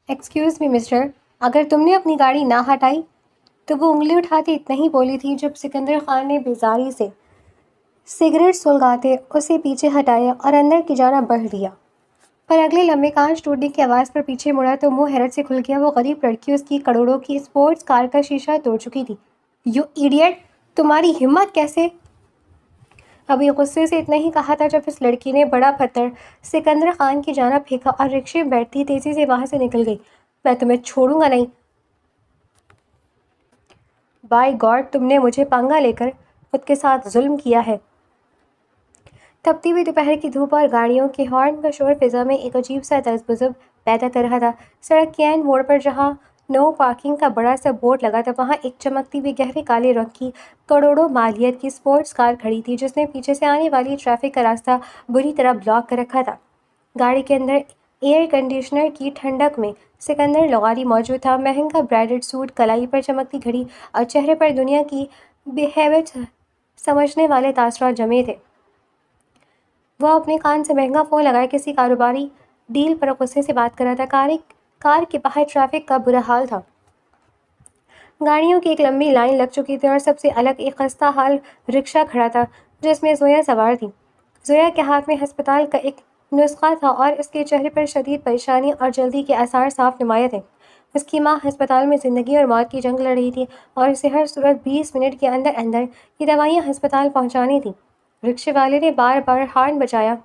Excuse me mister, اگر تم نے اپنی گاڑی نہ ہٹائی تو وہ انگلی اٹھاتے اتنا ہی بولی تھی جب سکندر خان نے بیزاری سے سگریٹ سلگاتے اسے پیچھے ہٹایا اور اندر کی جانب بڑھ لیا۔ پر اگلے لمحے کانچ ٹوٹنے کی آواز پر پیچھے مڑا تو منہ حیرت سے کھل گیا۔ وہ غریب لڑکی اس کی کروڑوں کی اسپورٹس کار کا شیشہ توڑ چکی تھی۔ یو ایڈیٹ، تمہاری ہمت کیسے؟ ابھی غصے سے اتنا ہی کہا تھا جب اس لڑکی نے بڑا پتھر سکندر خان کی جانب پھینکا اور رکشے میں بیٹھتی تیزی سے وہاں سے نکل گئی۔ میں تمہیں چھوڑوں گا نہیں۔ بائی گاڈ، تم نے مجھے پنگا لے کر خود کے ساتھ ظلم کیا ہے۔ تپتی ہوئی دوپہر کی دھوپ اور گاڑیوں کے ہارن کا شور فضا میں ایک عجیب سا تذبذب پیدا کر رہا تھا۔ سڑک کے عین موڑ پر جہاں نو پارکنگ کا بڑا سا بورڈ لگا تھا، وہاں ایک چمکتی ہوئی گہرے کالے رنگ کی کروڑوں مالیت کی اسپورٹس کار کھڑی تھی جس نے پیچھے سے آنے والی ٹریفک کا راستہ بری طرح بلاک کر رکھا تھا۔ گاڑی کے اندر ایئر کنڈیشنر کی ٹھنڈک میں سکندر لغاری موجود تھا۔ مہنگا برانڈڈ سوٹ، کلائی پر چمکتی گھڑی اور چہرے پر دنیا کی بے ہیبت سمجھنے والے تاثرات جمے تھے۔ وہ اپنے کان سے مہنگا فون لگائے کسی کاروباری ڈیل پر غصے سے بات کر رہا تھا۔ کار کے باہر ٹریفک کا برا حال تھا۔ گاڑیوں کی ایک لمبی لائن لگ چکی تھی اور سب سے الگ ایک خستہ حال رکشہ کھڑا تھا جس میں زویا سوار تھی۔ زویا کے ہاتھ میں ہسپتال کا ایک نسخہ تھا اور اس کے چہرے پر شدید پریشانی اور جلدی کے آثار صاف نمایاں تھے۔ اس کی ماں ہسپتال میں زندگی اور موت کی جنگ لڑ رہی تھی اور اسے ہر صورت 20 منٹ کے اندر اندر یہ دوائیاں ہسپتال پہنچانی تھیں۔ رکشے والے نے بار بار ہارن بجایا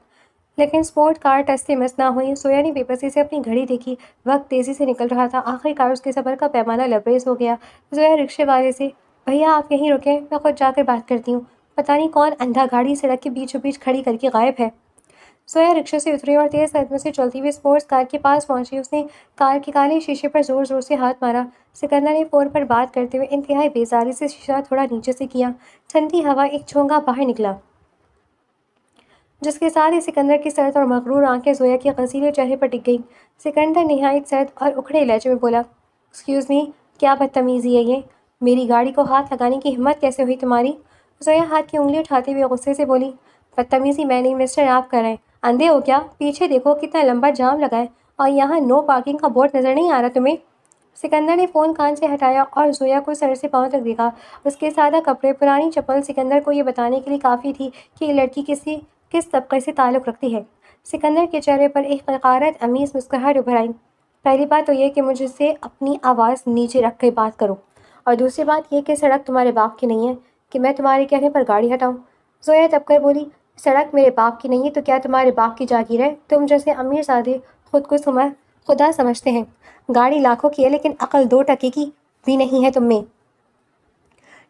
لیکن اسپورٹ کار ٹس سے مس نہ ہوئی۔ زویا نے بے بسی سے اپنی گھڑی دیکھی، وقت تیزی سے نکل رہا تھا۔ آخر کار اس کے صبر کا پیمانہ لبریز ہو گیا۔ زویا رکشے والے سے، بھیا آپ یہیں رکیں، میں خود جا کر بات کرتی ہوں۔ پتہ نہیں کون اندھا گاڑی سڑک کے بیچوں بیچ کھڑی کر کے غائب ہے۔ زویا رکشے سے اتری اور تیز قدموں سے چلتی ہوئی اسپورٹس کار کے پاس پہنچی۔ اس نے کار کے کالے شیشے پر زور زور سے ہاتھ مارا۔ سکندر نے فون پر بات کرتے ہوئے انتہائی بیزاری سے شیشہ تھوڑا نیچے سے کیا۔ ٹھنڈی ہوا ایک جھونکا باہر نکلا جس کے ساتھ ہی سکندر کی سرد اور مغرور آنکھیں زویا کے غزیرے چہرے پر ٹک گئیں۔ سکندر نہایت سرد اور اکھڑے لہجے میں بولا، ایکسکیوز می، کیا بدتمیزی ہے یہ؟ میری گاڑی کو ہاتھ لگانے کی ہمت کیسے ہوئی تمہاری؟ زویا ہاتھ کی انگلی اٹھاتے ہوئے غصے سے بولی، بدتمیزی میں نہیں مسٹر، آپ کر رہے ہیں۔ اندھے ہو کیا؟ پیچھے دیکھو کتنا لمبا جام لگا ہے اور یہاں نو پارکنگ کا بورڈ نظر نہیں آ رہا تمہیں؟ سکندر نے فون کان سے ہٹایا اور زویا کو سر سے پاؤں تک دیکھا۔ اس کے سادہ کپڑے، پرانی چپل سکندر کو یہ بتانے کے لیے کافی تھی کہ یہ لڑکی کس طبقے سے تعلق رکھتی ہے۔ سکندر کے چہرے پر ایک حقارت آمیز مسکراہٹ ابھر آئی۔ پہلی بات تو یہ کہ مجھ سے اپنی آواز نیچے رکھ کے بات کرو، اور دوسری بات یہ کہ سڑک تمہارے باپ کی نہیں ہے کہ میں تمہارے کہنے پر گاڑی ہٹاؤں۔ زویا دب کر بولی، سڑک میرے باپ کی نہیں ہے تو کیا تمہارے باپ کی جاگیر ہے؟ تم جیسے امیر زادے خود کو خدا سمجھتے ہیں۔ گاڑی لاکھوں کی ہے لیکن عقل 2 کی بھی نہیں ہے تم میں۔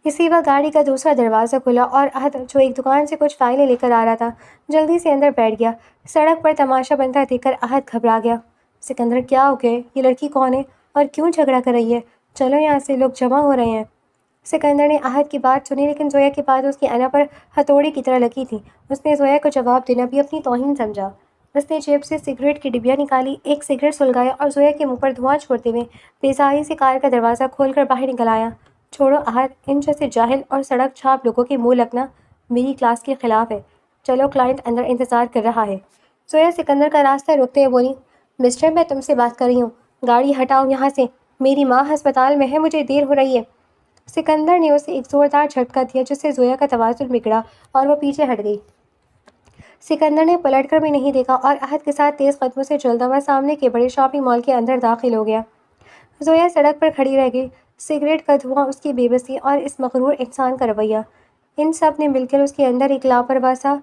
اسی وقت گاڑی کا دوسرا دروازہ کھلا اور احد، جو ایک دکان سے کچھ فائلیں لے کر آ رہا تھا، جلدی سے اندر بیٹھ گیا۔ سڑک پر تماشا بنتا دیکھ کر احد گھبرا گیا۔ سکندر، کیا ہو گیا؟ یہ لڑکی کون ہے اور کیوں جھگڑا کر رہی ہے؟ چلو یہاں سے، لوگ جمع ہو رہے ہیں۔ سکندر نے احد کی بات سنی لیکن زویا کی بات اس کی انا پر ہتھوڑی کی طرح لگی تھی۔ اس نے زویا کو جواب دینا بھی اپنی توہین سمجھا۔ اس نے جیب سے سگریٹ کی ڈبیا نکالی، ایک سگریٹ سلگایا اور زویا کے منہ پر دھواں چھوڑتے ہوئے بیزاری سے کار کا دروازہ کھول کر باہر نکل آیا۔ چھوڑو احد، ان جیسے جاہل اور سڑک چھاپ لوگوں کے منہ لگنا میری کلاس کے خلاف ہے۔ چلو، کلائنٹ اندر انتظار کر رہا ہے۔ زویا سکندر کا راستہ روکتے ہوئے بولی، مسٹر، میں تم سے بات کر رہی ہوں، گاڑی ہٹاؤ یہاں سے، میری ماں ہسپتال میں ہے، مجھے دیر ہو رہی ہے۔ سکندر نے اسے ایک زوردار جھٹکا دیا جس سے زویا کا توازن بگڑا اور وہ پیچھے ہٹ گئی۔ سکندر نے پلٹ کر بھی نہیں دیکھا اور احد کے ساتھ تیز قدموں سے چلتا ہوا سامنے کے بڑے شاپنگ مال کے اندر داخل ہو گیا۔ زویا سڑک پر کھڑی رہ گئی۔ سگریٹ کا دھواں، اس کی بے بسی اور اس مغرور انسان کا رویہ، ان سب نے مل کر اس کے اندر ایک لاپرواہ سا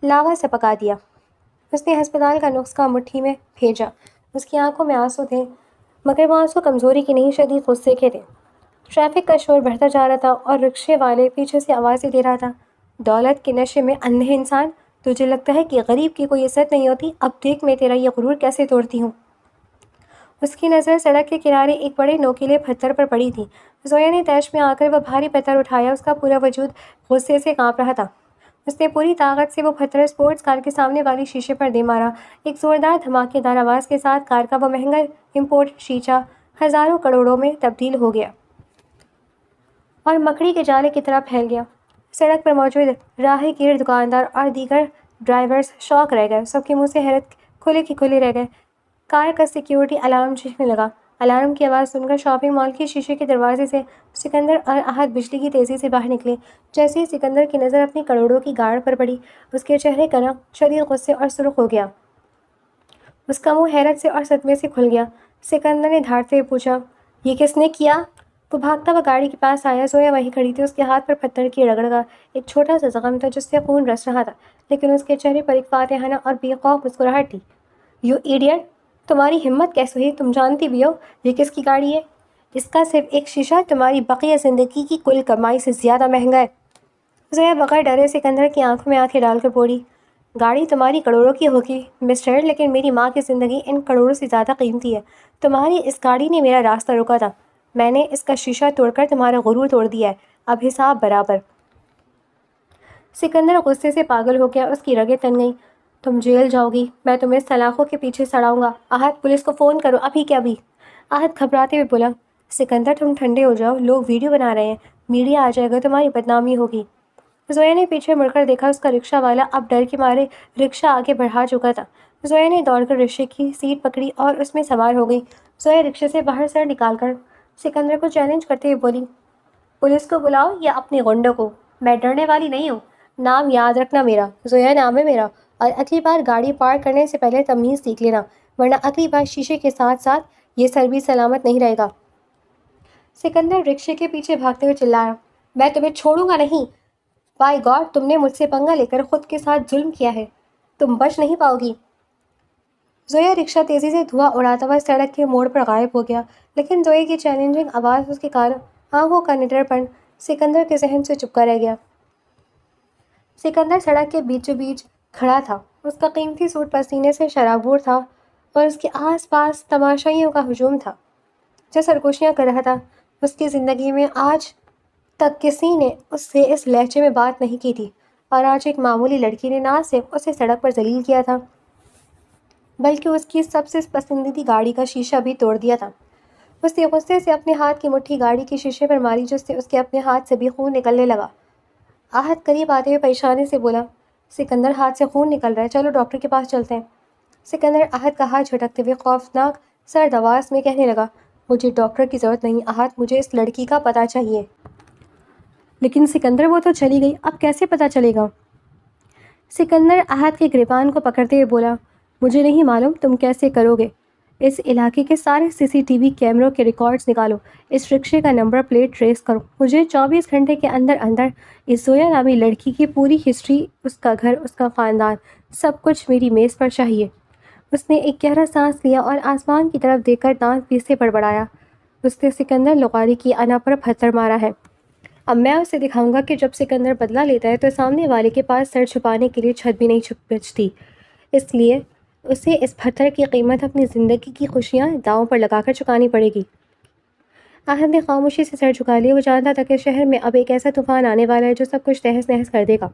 لاوا سا پکا دیا۔ اس نے ہسپتال کا نسخہ مٹھی میں بھیجا۔ اس کی آنکھوں میں آنسو تھے مگر وہ آنسو کمزوری کے نہیں، شدید غصے کے تھے۔ ٹریفک کا شور بڑھتا جا رہا تھا اور رکشے والے پیچھے سے آوازیں دے رہا تھا، دولت کے نشے میں اندھے انسان، تجھے لگتا ہے کہ غریب کی کوئی عزت نہیں ہوتی؟ اب دیکھ میں تیرا یہ غرور کیسے توڑتی ہوں۔ اس کی نظر سڑک کے کنارے ایک بڑے نوکیلے پتھر پر پڑی تھی۔ زویا نے طیش میں آ کر وہ بھاری پتھر اٹھایا۔ اس کا پورا وجود غصے سے کانپ رہا تھا۔ اس نے پوری طاقت سے وہ پتھر اسپورٹس کار کے سامنے والی شیشے پر دے مارا۔ ایک زوردار دھماکے دار آواز کے ساتھ کار کا وہ مہنگا امپورٹ شیشہ ہزاروں کروڑوں میں تبدیل ہو گیا اور مکڑی کے جالے کی طرح پھیل گیا۔ سڑک پر موجود راہگیر، دکاندار اور دیگر ڈرائیورز شاک رہ گئے۔ سب کے منہ سے حیرت کھلے کے کھلے رہ گئے۔ کار کا سیکیورٹی الارم چیخنے لگا۔ الارم کی آواز سن کر شاپنگ مال کے شیشے کے دروازے سے سکندر اور احد بجلی کی تیزی سے باہر نکلے۔ جیسے ہی سکندر کی نظر اپنی کروڑوں کی گاڑ پر پڑی، اس کے چہرے کا رنگ شدید غصے اور سرخ ہو گیا۔ اس کا منہ حیرت سے اور صدمے سے کھل گیا۔ سکندر نے دھاڑتے ہوئے پوچھا، یہ کس نے کیا؟ وہ بھاگتا ہوا گاڑی کے پاس آیا۔ زویا وہیں کھڑی تھی۔ اس کے ہاتھ پر پتھر کی رگڑ کا ایک چھوٹا سا زخم تھا جس سے خون رس رہا تھا، لیکن اس کے چہرے پر ایک فاتحانہ اور بے خوف مسکراہٹ تھی۔ You idiot! تمہاری ہمت کیسے ہوئی؟ تم جانتی بھی ہو یہ کس کی گاڑی ہے؟ اس کا صرف ایک شیشہ تمہاری بقیہ زندگی کی کل کمائی سے زیادہ مہنگا ہے۔ زویا بغیر ڈرے سکندر کی آنکھوں میں آنکھیں ڈال کر بولی، گاڑی تمہاری کروڑوں کی ہوگی مسٹر، لیکن میری ماں کی زندگی ان کروڑوں سے زیادہ قیمتی ہے۔ تمہاری اس گاڑی نے میرا راستہ روکا تھا، میں نے اس کا شیشہ توڑ کر تمہارا غرور توڑ دیا ہے، اب حساب برابر۔ سکندر غصے سے پاگل ہو گیا۔ اس کی رگیں تن گئیں۔ تم جیل جاؤ گی، میں تمہیں سلاخوں کے پیچھے سڑاؤں گا۔ احد، پولیس کو فون کرو، ابھی کے ابھی۔ احد گھبراتے ہوئے بولا، سکندر تم ٹھنڈے ہو جاؤ، لوگ ویڈیو بنا رہے ہیں، میڈیا آ جائے گا، تمہاری بدنامی ہوگی۔ زویا نے پیچھے مڑ کر دیکھا۔ اس کا رکشہ والا اب ڈر کے مارے رکشہ آگے بڑھا چکا تھا۔ زویا نے دوڑ کر رکشے کی سیٹ پکڑی اور اس میں سوار ہو گئی۔ زویا رکشے سے باہر سر نکال کر سکندر کو چیلنج کرتے ہوئے بولی، پولیس کو بلاؤ یا اپنے غنڈوں کو، میں ڈرنے والی نہیں ہوں۔ نام یاد رکھنا میرا، زویا نام ہے میرا، اور اگلی بار گاڑی پارک کرنے سے پہلے تمیز سیکھ لینا، ورنہ اگلی بار شیشے کے ساتھ ساتھ یہ سر بھی سلامت نہیں رہے گا۔ سکندر رکشے کے پیچھے بھاگتے ہوئے چلایا، میں تمہیں چھوڑوں گا نہیں۔ بائی گاڈ، تم نے مجھ سے پنگا لے کر خود کے ساتھ ظلم کیا ہے، تم بچ نہیں پاؤ گی۔ زویا رکشہ تیزی سے دھواں اڑاتا ہوا سڑک کے موڑ پر غائب ہو گیا، لیکن زویا کی چیلنجنگ آواز، اس کے آنکھوں کا نڈر پن سکندر کے ذہن سے چپکا رہ گیا۔ سکندر سڑک کے بیچوں بیچ کھڑا تھا۔ اس کا قیمتی سوٹ پسینے سے شرابور تھا اور اس کے آس پاس تماشائیوں کا ہجوم تھا جو سرگوشیاں کر رہا تھا۔ اس کی زندگی میں آج تک کسی نے اس سے اس لہجے میں بات نہیں کی تھی، اور آج ایک معمولی لڑکی نے نہ صرف اسے سڑک پر ذلیل کیا تھا بلکہ اس کی سب سے پسندیدہ گاڑی کا شیشہ بھی توڑ دیا تھا۔ اس نے غصے سے اپنے ہاتھ کی مٹھی گاڑی کے شیشے پر ماری جس سے اس کے اپنے ہاتھ سے بھی خون نکلنے لگا۔ احد قریب آتے ہوئے پریشانی سے بولا، سکندر ہاتھ سے خون نکل رہا ہے، چلو ڈاکٹر کے پاس چلتے ہیں۔ سکندر احد کا ہاتھ جھٹکتے ہوئے خوفناک سرد آواز میں کہنے لگا، مجھے ڈاکٹر کی ضرورت نہیں احد، مجھے اس لڑکی کا پتہ چاہیے۔ لیکن سکندر وہ تو چلی گئی، اب کیسے پتہ چلے گا؟ سکندر احد کے گریبان کو پکڑتے ہوئے بولا، مجھے نہیں معلوم تم کیسے کرو گے۔ اس علاقے کے سارے CCTV کیمروں کے ریکارڈز نکالو، اس رکشے کا نمبر پلیٹ ٹریس کرو، مجھے 24 گھنٹے کے اندر اندر اس زویا نامی لڑکی کی پوری ہسٹری، اس کا گھر، اس کا خاندان، سب کچھ میری میز پر چاہیے۔ اس نے ایک گہرا سانس لیا اور آسمان کی طرف دیکھ کر دانت پیستے بڑبڑایا، اس نے سکندر لغاری کی انا پر پتھر مارا ہے۔ اب میں اسے دکھاؤں گا کہ جب سکندر بدلہ لیتا ہے تو سامنے والے کے پاس سر چھپانے کے لیے چھت بھی نہیں بچتی، اس لیے اسے اس پتھر کی قیمت اپنی زندگی کی خوشیاں داؤں پر لگا کر چکانی پڑے گی۔ احد نے خاموشی سے سر جھکا لیا۔ وہ جانتا تھا کہ شہر میں اب ایک ایسا طوفان آنے والا ہے جو سب کچھ تہس نہس کر دے گا۔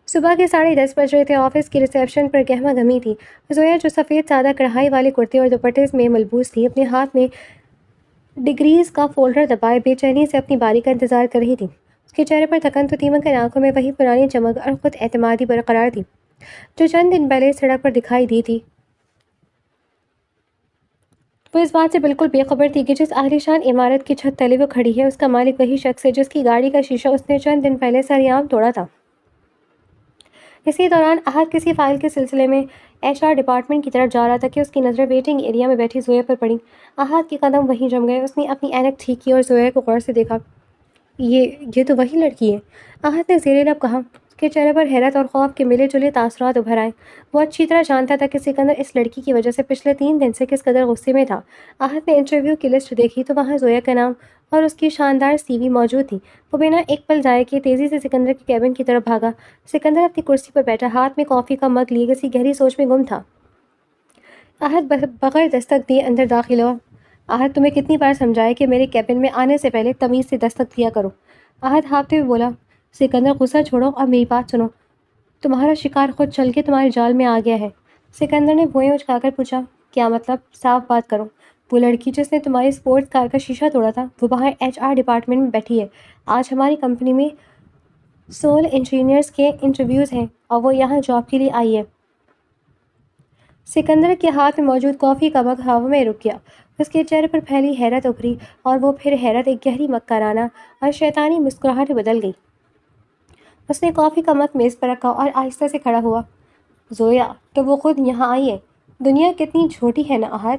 صبح کے 10:30 بج رہے تھے۔ آفس کی ریسیپشن پر گہما گہمی تھی۔ زویا جو سفید سادہ کڑھائی والے کرتے اور دوپٹے میں ملبوس تھی، اپنے ہاتھ میں ڈگریز کا فولڈر دبائے بے چینی سے اپنی باری کا انتظار کر رہی تھی۔ اس کے چہرے پر تھکن تو تھی مگر آنکھوں میں وہی پرانی چمک اور خود اعتمادی برقرار تھی جو چند دن پہلے سڑک پر دکھائی دی تھی۔ وہ اس بات سے بالکل بے خبر تھی کہ جس عالیشان عمارت کی چھت تلے وہ کھڑی ہے اس کا مالک وہی شخص ہے جس کی گاڑی کا شیشہ اس نے چند دن پہلے سریعام توڑا تھا۔ اسی دوران احد کسی فائل کے سلسلے میں HR ڈپارٹمنٹ کی طرف جا رہا تھا کہ اس کی نظر ویٹنگ ایریا میں بیٹھی زویا پر پڑی۔ احد کے قدم وہیں جم گئے۔ اس نے اپنی اینک ٹھیک کی اور زویا کو غور سے دیکھا۔ یہ تو وہی لڑکی ہے، احد نے زیر لب کہا۔ اس کے چہرے پر حیرت اور خوف کے ملے جلے تاثرات ابھر آئے۔ وہ اچھی طرح جانتا تھا کہ سکندر اس لڑکی کی وجہ سے پچھلے 3 دن سے کس قدر غصے میں تھا۔ احد نے انٹرویو کی لسٹ دیکھی تو وہاں زویا کا نام اور اس کی شاندار CV موجود تھی۔ وہ بنا ایک پل ضائع کیے تیزی سے سکندر کے کیبن کی طرف بھاگا۔ سکندر اپنی کرسی پر بیٹھا ہاتھ میں کافی کا مگ لیے کسی گہری سوچ میں گم تھا۔ احد بغیر دستک دیے اندر داخل ہوا۔ احد، تمہیں کتنی بار سمجھایا کہ میرے کیبن میں آنے سے پہلے تمیز سے دستک دیا کرو؟ احد ہانپتے ہوئے بولا۔ سکندر، غصہ چھوڑو اور میری بات سنو، تمہارا شکار خود چل کے تمہارے جال میں آ گیا ہے۔ سکندر نے بھوئیں اچکا کر پوچھا، کیا مطلب؟ صاف بات کرو۔ وہ لڑکی جس نے تمہاری اسپورٹس کار کا شیشہ توڑا تھا وہ باہر HR ڈپارٹمنٹ میں بیٹھی ہے۔ آج ہماری کمپنی میں سول انجینئرز کے انٹرویوز ہیں اور وہ یہاں جاب کے لیے آئی ہے۔ سکندر کے ہاتھ میں موجود کافی کا مگ ہوا میں رک گیا۔ اس کے چہرے پر پھیلی حیرت ابھری اور وہ پھر حیرت ایک گہری مکرانہ اور شیطانی مسکراہٹ میں بدل گئی۔ اس نے کافی کا مگ میز پر رکھا اور آہستہ سے کھڑا ہوا۔ زویا تو وہ خود یہاں آئی ہے۔ دنیا کتنی چھوٹی ہے نا احد۔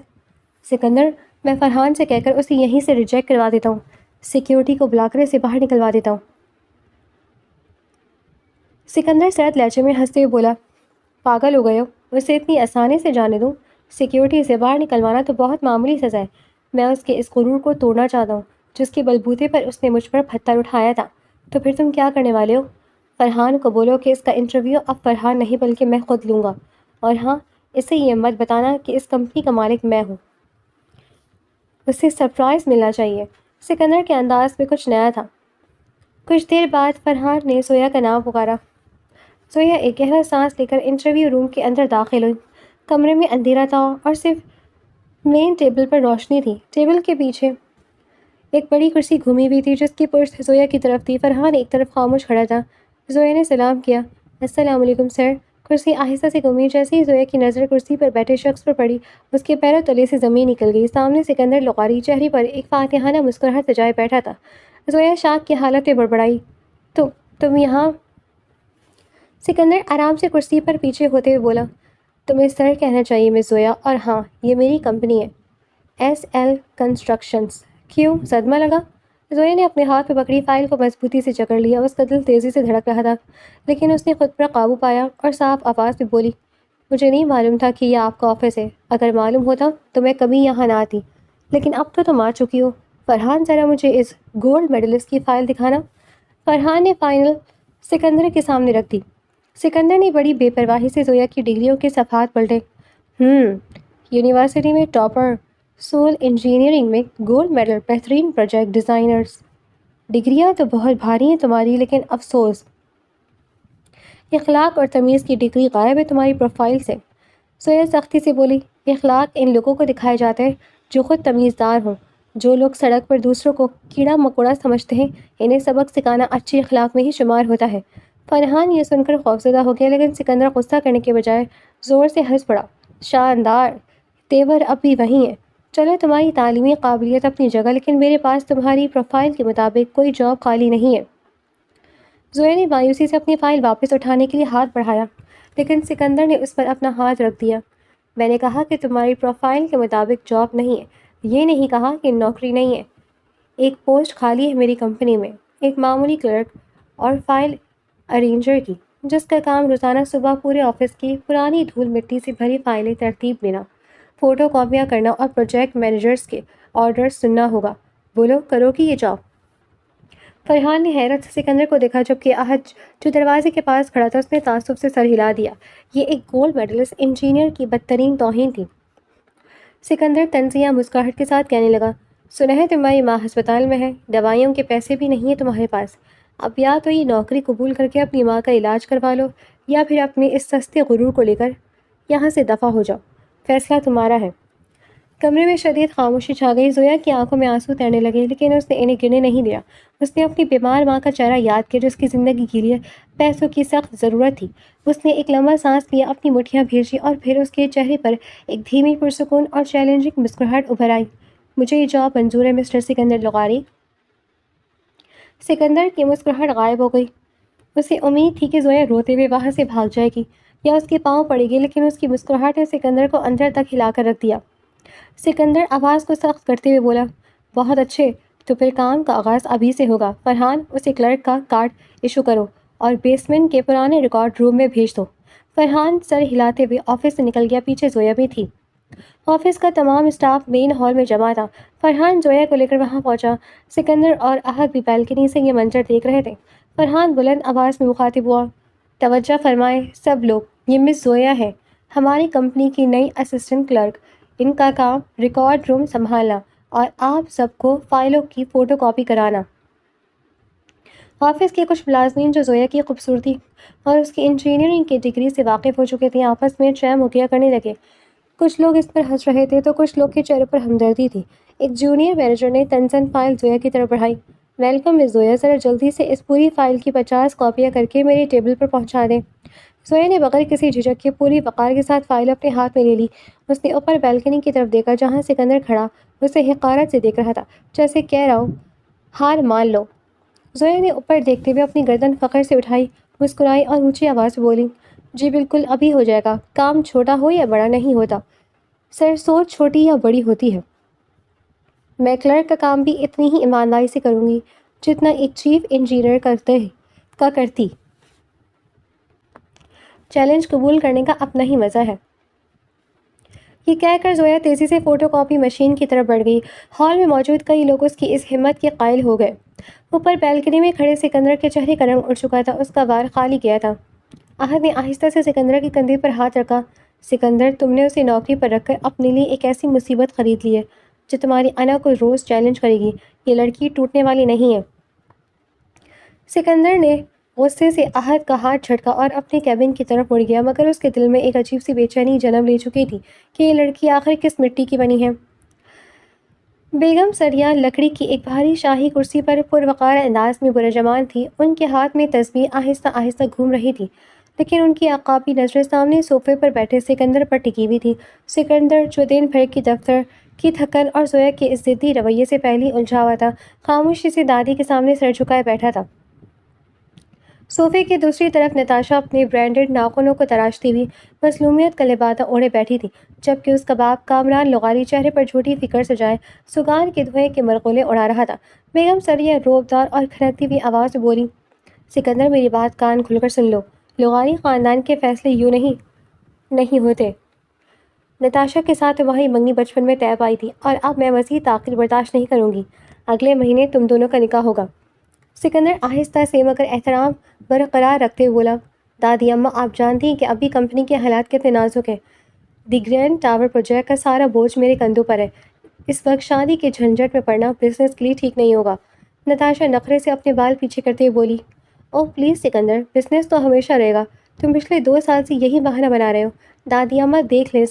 سکندر، میں فرحان سے کہہ کر اسے یہیں سے ریجیکٹ کروا دیتا ہوں، سیکیورٹی کو بلا کر اسے باہر نکلوا دیتا ہوں۔ سکندر سرد لہجے میں ہنستے ہوئے بولا، پاگل ہو گئے ہو؟ اسے اتنی آسانی سے جانے دوں؟ سیکیورٹی سے باہر نکلوانا تو بہت معمولی سزا ہے۔ میں اس کے اس غرور کو توڑنا چاہتا ہوں جس کے بلبوتے پر اس نے مجھ پر پتھر اٹھایا تھا۔ تو پھر تم کیا کرنے والے ہو؟ فرحان کو بولو کہ اس کا انٹرویو اب فرحان نہیں بلکہ میں خود لوں گا، اور ہاں، اسے یہ مت بتانا کہ اس کمپنی کا مالک میں ہوں۔ اسے سرپرائز ملنا چاہیے۔ سکندر کے انداز میں کچھ نیا تھا۔ کچھ دیر بعد فرحان نے زویا کا نام پکارا۔ زویا ایک گہرا سانس لے کر انٹرویو روم کے اندر داخل ہوئی۔ کمرے میں اندھیرا تھا اور صرف مین ٹیبل پر روشنی تھی۔ ٹیبل کے پیچھے ایک بڑی کرسی گھومی ہوئی تھی جس کی پشت زویا کی طرف تھی۔ فرحان ایک طرف خاموش کھڑا تھا۔ زویا نے سلام کیا۔ السلام علیکم سر۔ کرسی آہستہ سے گھومی۔ جیسے ہی زویا کی نظر کرسی پر بیٹھے شخص پر پڑی، اس کے پیروں تلے سے زمین نکل گئی۔ سامنے سکندر لغاری چہرے پر ایک فاتحانہ مسکراہٹ سجائے بیٹھا تھا۔ زویا شاک کی حالت میں بڑبڑائی، تم یہاں؟ سکندر آرام سے کرسی پر پیچھے ہوتے ہوئے بولا، تمہیں سر کہنا چاہیے مس زویا، اور ہاں، یہ میری کمپنی ہے، ایس ایل کنسٹرکشنز۔ کیوں، صدمہ لگا؟ زویا نے اپنے ہاتھ میں پکڑی فائل کو مضبوطی سے جکڑ لیا۔ اس کا دل تیزی سے دھڑک رہا تھا، لیکن اس نے خود پر قابو پایا اور صاف آواز میں بولی، مجھے نہیں معلوم تھا کہ یہ آپ کا آفس ہے۔ اگر معلوم ہوتا تو میں کبھی یہاں نہ آتی، لیکن اب تو تم آ چکی ہو۔ فرحان، ذرا مجھے اس گولڈ میڈلسٹ کی فائل دکھانا۔ فرحان نے فائل سکندر کے سامنے رکھ دی۔ سکندر نے بڑی بے پرواہی سے زویا کی ڈگریوں کے صفحات پلٹے۔ یونیورسٹی میں ٹاپر، سول انجینئرنگ میں گولڈ میڈل، بہترین پروجیکٹ ڈیزائنرز۔ ڈگریاں تو بہت بھاری ہیں تمہاری، لیکن افسوس، اخلاق اور تمیز کی ڈگری غائب ہے تمہاری پروفائل سے۔ زویا سختی سے بولی، اخلاق ان لوگوں کو دکھائے جاتے ہیں جو خود تمیزدار ہوں۔ جو لوگ سڑک پر دوسروں کو کیڑا مکوڑا سمجھتے ہیں، انہیں سبق سکھانا اچھی اخلاق میں ہی شمار ہوتا ہے۔ فرحان یہ سن کر خوفزدہ ہو گیا، لیکن سکندر غصہ کرنے کے بجائے زور سے ہنس پڑا۔ شاندار، تیور اب بھی وہی ہیں۔ چلو، تمہاری تعلیمی قابلیت اپنی جگہ، لیکن میرے پاس تمہاری پروفائل کے مطابق کوئی جاب خالی نہیں ہے۔ زویا نے مایوسی سے اپنی فائل واپس اٹھانے کے لیے ہاتھ بڑھایا، لیکن سکندر نے اس پر اپنا ہاتھ رکھ دیا۔ میں نے کہا کہ تمہاری پروفائل کے مطابق جاب نہیں ہے، یہ نہیں کہا کہ نوکری نہیں ہے۔ ایک پوسٹ خالی ہے میری کمپنی میں، ایک معمولی کلرک اور فائل ارینجر کی، جس کا کام روزانہ صبح پورے آفس کی پرانی دھول مٹی سے بھری فائلیں ترتیب دینا، فوٹو کاپیاں کرنا اور پروجیکٹ مینیجرز کے آرڈر سننا ہوگا۔ بولو، کرو گی یہ جاب؟ فرحان نے حیرت سے سکندر کو دیکھا، جبکہ احد جو دروازے کے پاس کھڑا تھا اس نے تعصب سے سر ہلا دیا۔ یہ ایک گولڈ میڈلسٹ انجینئر کی بدترین توہین تھی۔ سکندر طنزیہ مسکراہٹ کے ساتھ کہنے لگا، سنا ہے تمہاری ماں ہسپتال میں ہے، دوائیوں کے پیسے بھی نہیں ہیں تمہارے پاس۔ اب یا تو یہ نوکری قبول کر کے اپنی ماں کا علاج کروا لو، یا پھر اپنے اس سستے غرور کو لے کر یہاں سے دفع ہو جاؤ، فیصلہ تمہارا ہے۔ کمرے میں شدید خاموشی چھا گئی۔ زویا کی آنکھوں میں آنسو تیرنے لگے، لیکن اس نے انہیں گرنے نہیں دیا۔ اس نے اپنی بیمار ماں کا چہرہ یاد کیا، جس کی زندگی کے لیے پیسوں کی سخت ضرورت تھی۔ اس نے ایک لمبا سانس لیا، اپنی مٹھیاں بھیجی، اور پھر اس کے چہرے پر ایک دھیمی پرسکون اور چیلنجنگ مسکراہٹ ابھر آئی۔ مجھے یہ جاب منظور ہے مسٹر سکندر لغاری۔ سکندر کی مسکراہٹ غائب ہو گئی۔ اسے امید تھی کہ زویا روتے ہوئے وہاں سے بھاگ جائے گی یا اس کے پاؤں پڑے گی، لیکن اس کی مسکراہٹ نے سکندر کو اندر تک ہلا کر رکھ دیا۔ سکندر آواز کو سخت کرتے ہوئے بولا، بہت اچھے، تو پھر کام کا آغاز ابھی سے ہوگا۔ فرحان، اسے کلرک کا کارڈ ایشو کرو اور بیسمنٹ کے پرانے ریکارڈ روم میں بھیج دو۔ فرحان سر ہلاتے ہوئے آفس سے نکل گیا۔ پیچھے زویا بھی تھی۔ آفس کا تمام اسٹاف مین ہال میں جمع تھا۔ فرحان زویا کو لے کر وہاں پہنچا۔ سکندر اور احد بھی بالکنی سے یہ منظر دیکھ رہے تھے۔ فرحان بلند آواز میں مخاطب ہوا، توجہ فرمائیں سب لوگ، یہ مس زویا ہے، ہماری کمپنی کی نئی اسسٹنٹ کلرک۔ ان کا کام ریکارڈ روم سنبھالنا اور آپ سب کو فائلوں کی فوٹو کاپی کرانا۔ آفس کے کچھ ملازمین جو زویا کی خوبصورتی اور اس کی انجینئرنگ کی ڈگری سے واقف ہو چکے تھے، آپس میں چہ مکیا کرنے لگے۔ کچھ لوگ اس پر ہنس رہے تھے تو کچھ لوگ کے چہرے پر ہمدردی تھی۔ ایک جونیئر مینیجر نے تنزن فائل زویا کی طرف بڑھائی۔ ویلکم مس زویا، ذرا جلدی سے اس پوری فائل کی 50 کاپیاں کر کے میرے ٹیبل پر پہنچا دیں۔ زویا نے بغیر کسی جھجک کے پوری وقار کے ساتھ فائل اپنے ہاتھ میں لے لی۔ اس نے اوپر بالکنی کی طرف دیکھا جہاں سکندر کھڑا اسے حقارت سے دیکھ رہا تھا، جیسے کہہ رہا ہو ہار مان لو۔ زویا نے اوپر دیکھتے ہوئے اپنی گردن فخر سے اٹھائی، مسکرائی اور اونچی آواز سے بولی، جی بالکل، ابھی ہو جائے گا۔ کام چھوٹا ہو یا بڑا نہیں ہوتا، سر سوچ چھوٹی یا بڑی ہوتی ہے۔ میں کلرک کا کام بھی اتنی ہی ایمانداری سے کروں گی جتنا ایک چیف انجینئر کرتی۔ چیلنج قبول کرنے کا اپنا ہی مزہ ہے۔ یہ کہہ کر زویا تیزی سے فوٹو کاپی مشین کی طرف بڑھ گئی۔ ہال میں موجود کئی لوگ اس کی اس ہمت کے قائل ہو گئے۔ اوپر بالکنی میں کھڑے سکندر کے چہرے کا رنگ اڑ چکا تھا، اس کا وار خالی گیا تھا۔ احد نے آہستہ سے سکندر کے کندھے پر ہاتھ رکھا۔ سکندر، تم نے اسے نوکری پر رکھ کر اپنے لیے ایک ایسی مصیبت خرید لی ہے جو تمہاری انا کو روز چیلنج کرے گی۔ یہ لڑکی ٹوٹنے والی نہیں ہے۔ سکندر نے غصے سے احد کا ہاتھ جھٹکا اور اپنے کیبن کی طرف مڑ گیا، مگر اس کے دل میں ایک عجیب سی بے چینی جنم لے چکی تھی کہ یہ لڑکی آخر کس مٹی کی بنی ہے۔ بیگم سریا لکڑی کی ایک بھاری شاہی کرسی پر پروقار انداز میں برجمان تھی۔ ان کے ہاتھ میں تسبیح آہستہ آہستہ گھوم رہی تھی، لیکن ان کی عقابی نظریں سامنے صوفے پر بیٹھے سکندر پر ٹکی ہوئی تھی۔ سکندر، جو دن بھر کی دفتر کی تھکن اور زویا کے اس ضدی رویے سے پہلے الجھا ہوا تھا، خاموشی سے دادی کے سامنے سر جھکائے بیٹھا تھا۔ صوفے کی دوسری طرف نتاشا اپنے برانڈڈ ناخنوں کو تراشتی ہوئی مظلومیت کا لبادہ اوڑھے بیٹھی تھی، جبکہ اس کا باپ کامران لغاری چہرے پر جھوٹی فکر سجائے سگار کے دھوئیں کے مرغلے اڑا رہا تھا۔ بیگم سریا روبدار اور کھنکتی ہوئی آواز سے بولی، سکندر، میری بات کان کھل کر سن لو۔ لغاری خاندان کے فیصلے یوں نہیں ہوتے۔ نتاشا کے ساتھ تمہاری منگنی بچپن میں طے پائی تھی اور اب میں مزید تاخیر برداشت نہیں کروں گی۔ اگلے مہینے تم دونوں کا نکاح ہوگا۔ سکندر آہستہ سے مگر احترام برقرار رکھتے ہوئے بولا، دادی اماں، آپ جانتی ہیں کہ ابھی کمپنی کے حالات کتنے نازک ہیں۔ دی گرینڈ ٹاور پروجیکٹ کا سارا بوجھ میرے کندھوں پر ہے۔ اس وقت شادی کے جھنجھٹ میں پڑنا بزنس کے لیے ٹھیک نہیں ہوگا۔ نتاشا نخرے سے اپنے بال پیچھے کرتے ہوئے بولی، اوہ پلیز سکندر، بزنس تو ہمیشہ رہے گا۔ تم پچھلے 2 سال سے یہی بہانہ بنا رہے ہو۔ دادی اماں، دیکھ لیں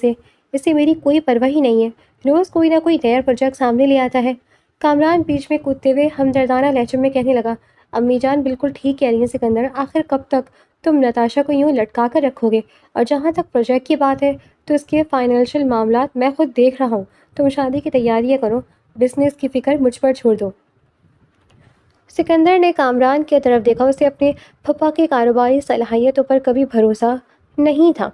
اسے میری کوئی پرواہ ہی نہیں ہے۔ روز کوئی نہ کوئی نیا پروجیکٹ سامنے لے آتا ہے۔ کامران بیچ میں کودتے ہوئے ہمدردانہ لہجے میں کہنے لگا، امی جان بالکل ٹھیک کہہ رہی ہیں سکندر، آخر کب تک تم نتاشا کو یوں لٹکا کر رکھو گے؟ اور جہاں تک پروجیکٹ کی بات ہے تو اس کے فائنینشیل معاملات میں خود دیکھ رہا ہوں۔ تم شادی کی تیاریاں کرو، بزنس کی فکر مجھ پر چھوڑ دو۔ سکندر نے کامران کی طرف دیکھا۔ اسے اپنے پھپھا کی کاروباری صلاحیتوں پر کبھی بھروسہ نہیں تھا،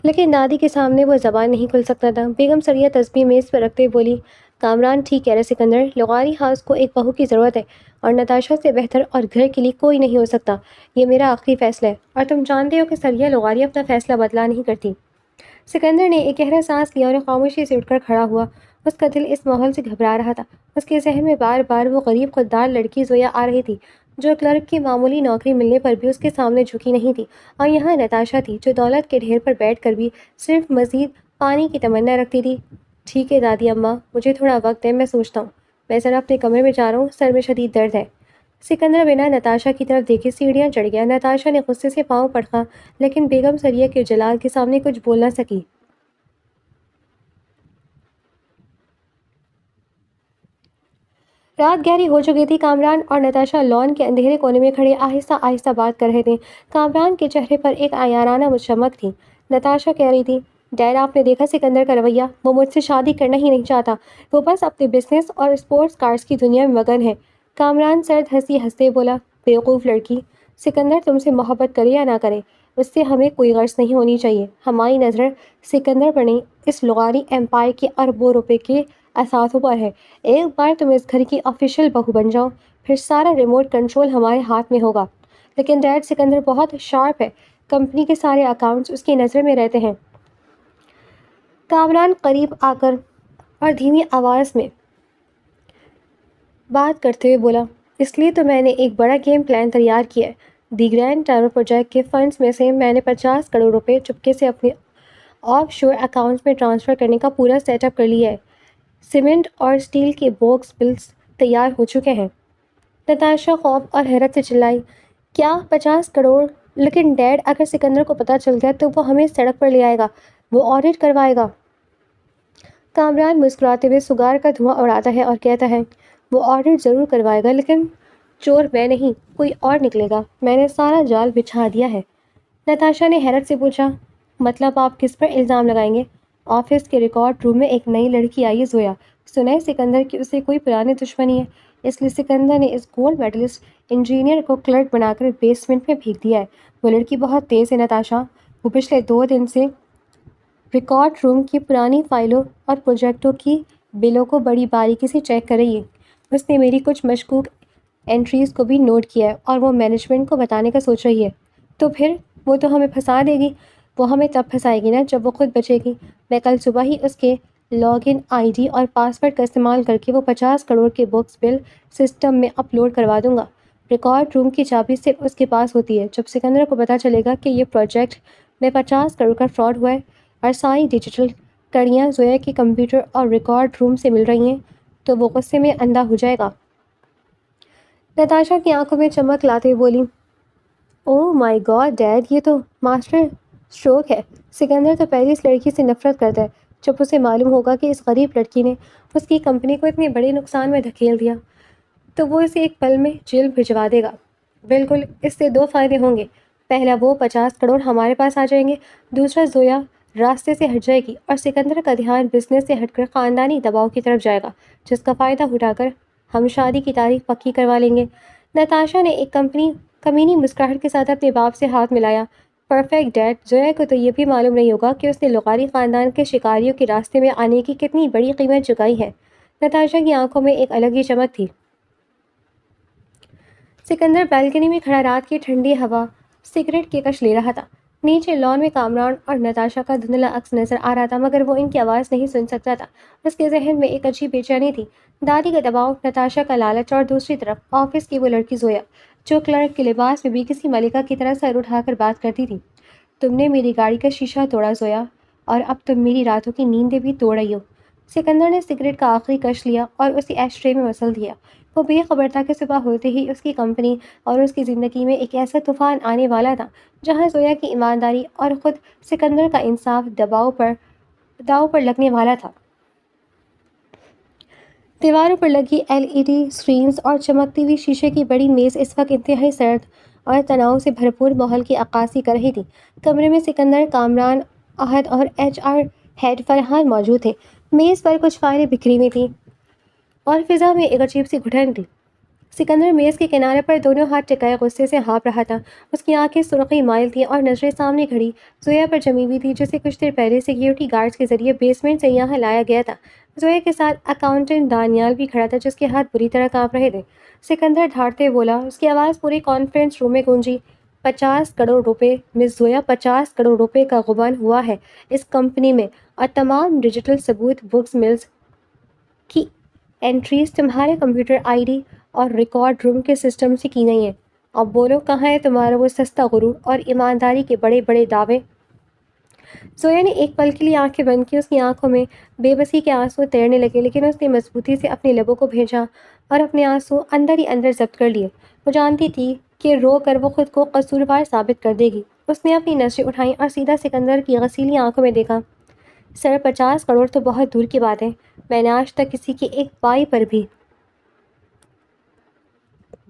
لیکن دادی کے سامنے وہ زبان نہیں کھل سکتا تھا۔ بیگم سریا تسبیح میز پر رکھتے ہوئے بولی، کامران ٹھیک کہہ رہے سکندر، لغاری ہاؤس کو ایک بہو کی ضرورت ہے اور نتاشا سے بہتر اور گھر کے لیے کوئی نہیں ہو سکتا۔ یہ میرا آخری فیصلہ ہے اور تم جانتے ہو کہ سریا لغاری اپنا فیصلہ بدلا نہیں کرتی۔ سکندر نے ایک گہرا سانس لیا اور خاموشی سے اٹھ کر کھڑا ہوا۔ اس کا دل اس ماحول سے گھبرا رہا تھا۔ اس کے ذہن میں بار بار وہ غریب خوددار لڑکی زویا آ رہی تھی، جو کلرک کی معمولی نوکری ملنے پر بھی اس کے سامنے جھکی نہیں تھی، اور یہاں نتاشا تھی جو دولت کے ڈھیر پر بیٹھ کر بھی صرف مزید پانی کی تمنا رکھتی تھی۔ ٹھیک ہے دادی اماں، مجھے تھوڑا وقت ہے، میں سوچتا ہوں۔ میں ذرا اپنے کمرے میں جا رہا ہوں، سر میں شدید درد ہے۔ سکندر بنا نتاشا کی طرف دیکھے سیڑھیاں چڑھ گیا۔ نتاشا نے غصے سے پاؤں پٹکا، لیکن بیگم سریا کے جلال کے سامنے کچھ بول نہ سکی۔ رات گہری ہو چکی تھی۔ کامران اور نتاشا لان کے اندھیرے کونے میں کھڑے آہستہ آہستہ بات کر رہے تھے۔ کامران کے چہرے پر ایک عیارانہ چمک تھی۔ نتاشا کہہ رہی تھی، ڈیڈ، آپ نے دیکھا سکندر کا رویہ؟ وہ مجھ سے شادی کرنا ہی نہیں چاہتا، وہ بس اپنے بزنس اور اسپورٹس کارز کی دنیا میں مگن ہے۔ کامران سرد ہنسی ہنستے بولا، بیوقوف لڑکی، سکندر تم سے محبت کرے یا نہ کرے، اس سے ہمیں کوئی غرض نہیں ہونی چاہیے۔ ہماری نظر سکندر پر نہیں، اس لغاری ایمپائر کے اربوں روپے کے اثاثوں پر ہے۔ ایک بار تم اس گھر کی آفیشیل بہو بن جاؤ، پھر سارا ریموٹ کنٹرول ہمارے ہاتھ میں ہوگا۔ لیکن ڈیڈ، سکندر بہت شارپ ہے، کمپنی کے سارے اکاؤنٹس اس کی نظر میں رہتے ہیں۔ کامران قریب آ کر اور دھیمی آواز میں بات کرتے ہوئے بولا، اس لیے تو میں نے ایک بڑا گیم پلان تیار کیا ہے۔ دی گرینڈ ٹاور پروجیکٹ کے فنڈز میں سے میں نے 50 کروڑ روپے چپکے سے اپنے آف شور اکاؤنٹس میں ٹرانسفر کرنے کا پورا سیٹ اپ کر لیا ہے۔ سیمنٹ اور اسٹیل کے باکس بلز تیار ہو چکے ہیں۔ نتاشا خوف اور حیرت سے چلائی، کیا 50 کروڑ؟ لیکن ڈیڈ، اگر سکندر کو پتہ چل گیا تو وہ ہمیں سڑک پر لے آئے گا، وہ آڈٹ کروائے گا۔ کامران مسکراتے ہوئے سگار کا دھواں اڑاتا ہے اور کہتا ہے، وہ آڈٹ ضرور کروائے گا، لیکن چور میں نہیں، کوئی اور نکلے گا۔ میں نے سارا جال بچھا دیا ہے۔ نتاشا نے حیرت سے پوچھا، مطلب آپ کس پر الزام لگائیں گے؟ آفس کے ریکارڈ روم میں ایک نئی لڑکی آئی ہے زویا، سنا ہے سکندر کی اسے کوئی پرانی دشمنی ہے، اس لیے سکندر نے اس گولڈ میڈلسٹ انجینئر کو کلرک بنا کر بیسمنٹ میں بھیج دیا ہے۔ وہ لڑکی بہت تیز ہے نتاشا، وہ پچھلے 2 دن سے ریکارڈ روم کی پرانی فائلوں اور پروجیکٹوں کی بلوں کو بڑی باریکی سے چیک کر رہی ہے۔ اس نے میری کچھ مشکوک انٹریز کو بھی نوٹ کیا ہے اور وہ مینجمنٹ کو بتانے کا سوچ رہی ہے۔ تو پھر وہ تو ہمیں پھنسا دے گی۔ وہ ہمیں تب پھنسائے گی نا جب وہ خود بچے گی۔ میں کل صبح ہی اس کے لاگ ان آئی ڈی اور پاس ورڈ کا استعمال کر کے وہ 50 کروڑ کے بکس بل سسٹم میں اپلوڈ کروا دوں گا۔ ریکارڈ روم کی چابی صرف اس کے پاس ہوتی ہے۔ جب سکندر کو پتہ چلے گا کہ یہ پروجیکٹ میں 50 کروڑ کا فراڈ ہوا ہے اور ساری ڈیجیٹل کڑیاں زویا کے کمپیوٹر اور ریکارڈ روم سے مل رہی ہیں تو وہ غصے میں اندھا ہو جائے گا۔ نتاشا کی آنکھوں میں چمک لاتے ہوئے بولی، اوہ مائی گاڈ ڈیڈ، یہ تو ماسٹر اسٹروک ہے۔ سکندر تو پہلے اس لڑکی سے نفرت کرتا ہے۔ جب اسے معلوم ہوگا کہ اس غریب لڑکی نے اس کی کمپنی کو اتنے بڑے نقصان میں دھکیل دیا تو وہ اسے ایک پل میں جیل بھجوا دے گا۔ بالکل، اس سے 2 فائدے ہوں گے۔ پہلا، وہ 50 کروڑ ہمارے پاس آ جائیں گے۔ دوسرا، زویا راستے سے ہٹ جائے گی اور سکندر کا دھیان بزنس سے ہٹ کر خاندانی دباؤ کی طرف جائے گا، جس کا فائدہ اٹھا کر ہم شادی کی تاریخ پکی کروا لیں گے۔ نتاشا نے ایک کمینی مسکراہٹ کے ساتھ اپنے باپ سے ہاتھ ملایا۔ پرفیکٹ ڈیڈ، زویا کو تو یہ بھی معلوم نہیں ہوگا کہ اس نے لغاری خاندان کے شکاریوں کے راستے میں آنے کی کتنی بڑی قیمت چکائی ہے۔ نتاشا کی آنکھوں میں ایک الگ ہی چمک تھی۔ سکندر بالکنی میں کھڑا رات کی ٹھنڈی ہوا سگریٹ کی کش لے رہا تھا۔ نیچے لان میں کامران اور نتاشا کا دھندلا عکس نظر آ رہا تھا، مگر وہ ان کی آواز نہیں سن سکتا تھا۔ اس کے ذہن میں ایک عجیب بے چینی تھی، دادی کا دباؤ، نتاشا کا لالچ اور دوسری طرف آفس کی وہ لڑکی زویا جو کلرک کے لباس میں بھی کسی ملکہ کی طرح سر اٹھا کر بات کرتی تھی۔ تم نے میری گاڑی کا شیشہ توڑا زویا، اور اب تم میری راتوں کی نیندیں بھی توڑ رہی ہو۔ سکندر نے سگریٹ کا آخری کش لیا اور اسے ایش ٹرے میں مسل دیا۔ وہ بے خبر تھا کہ صبح ہوتے ہی اس کی کمپنی اور اس کی زندگی میں ایک ایسا طوفان آنے والا تھا جہاں زویا کی ایمانداری اور خود سکندر کا انصاف داؤ پر لگنے والا تھا۔ دیواروں پر لگی LED اسکرینز اور چمکتی ہوئی شیشے کی بڑی میز اس وقت انتہائی سرد اور تناؤ سے بھرپور ماحول کی عکاسی کر رہی تھی۔ کمرے میں سکندر، کامران، احد اور HR ہیڈ فرحان موجود تھے۔ میز پر کچھ فائلیں بکھری ہوئی تھیں اور فضا میں ایک عجیب سی گھٹن تھی۔ سکندر میز کے کنارے پر دونوں ہاتھ ٹکائے غصے سے ہانپ رہا تھا۔ اس کی آنکھیں سرخی مائل تھیں اور نظریں سامنے کھڑی زویا پر جمی ہوئی تھی، جسے کچھ دیر پہلے سیکیورٹی گارڈز کے ذریعے بیسمنٹ سے یہاں لایا گیا تھا۔ زویا کے ساتھ اکاؤنٹنٹ دانیال بھی کھڑا تھا، جس کے ہاتھ بری طرح کانپ رہے تھے۔ سکندر دھاڑتے بولا، اس کی آواز پورے کانفرنس روم میں گونجی، 50 کروڑ روپے مس زویا، 50 کروڑ روپے کا غبن ہوا ہے اس کمپنی میں، اور تمام ڈیجیٹل ثبوت بکس ملز کی انٹریز تمہارے کمپیوٹر ID اور ریکارڈ روم کے سسٹم سے کی گئی ہیں۔ اب بولو، کہاں ہے تمہارا وہ سستا غرور اور ایمانداری کے بڑے بڑے دعوے؟ زویا نے ایک پل کے لیے آنکھیں بند کی۔ اس کی آنکھوں میں بے بسی کے آنسو تیرنے لگے، لیکن اس نے مضبوطی سے اپنے لبوں کو بھینچا اور اپنے آنسو اندر ہی اندر ضبط کر لیے۔ وہ جانتی تھی کہ رو کر وہ خود کو قصوروار ثابت کر دے گی۔ اس نے اپنی نظریں اٹھائیں اور سیدھا سکندر کی غسیلی آنکھوں میں دیکھا۔ سر، 50 کروڑ تو بہت دور کی بات ہے۔ میں نے آج تک کسی کی ایک پائی پر بھی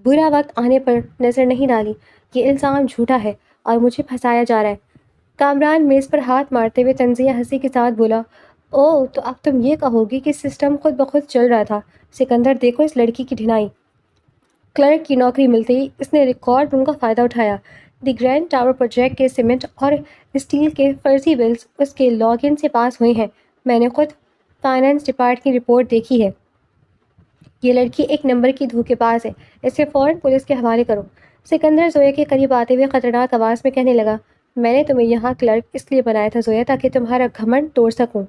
برا وقت آنے پر نظر نہیں ڈالی۔ یہ الزام جھوٹا ہے اور مجھے پھنسایا جا رہا ہے۔ کامران میز پر ہاتھ مارتے ہوئے طنزیہ ہنسی کے ساتھ بولا، اوہ، تو اب تم یہ کہو گی کہ سسٹم خود بخود چل رہا تھا؟ سکندر، دیکھو اس لڑکی کی ڈھنائی۔ کلرک کی نوکری ملتے ہی اس نے ریکارڈ روم کا فائدہ اٹھایا۔ دی گرینڈ ٹاور پروجیکٹ کے سیمنٹ اور اسٹیل کے فرضی بلز اس کے لاگ ان سے پاس ہوئے ہیں۔ میں نے خود فائنانس ڈپارٹ کی رپورٹ دیکھی ہے۔ یہ لڑکی ایک نمبر کی دھوکے باز ہے، اسے فوراً پولیس کے حوالے کرو۔ سکندر زویا کے قریب آتے ہوئے خطرناک آواز میں کہنے لگا، میں نے تمہیں یہاں کلرک اس لیے بنایا تھا زویا، تاکہ تمہارا گھمنڈ توڑ سکوں۔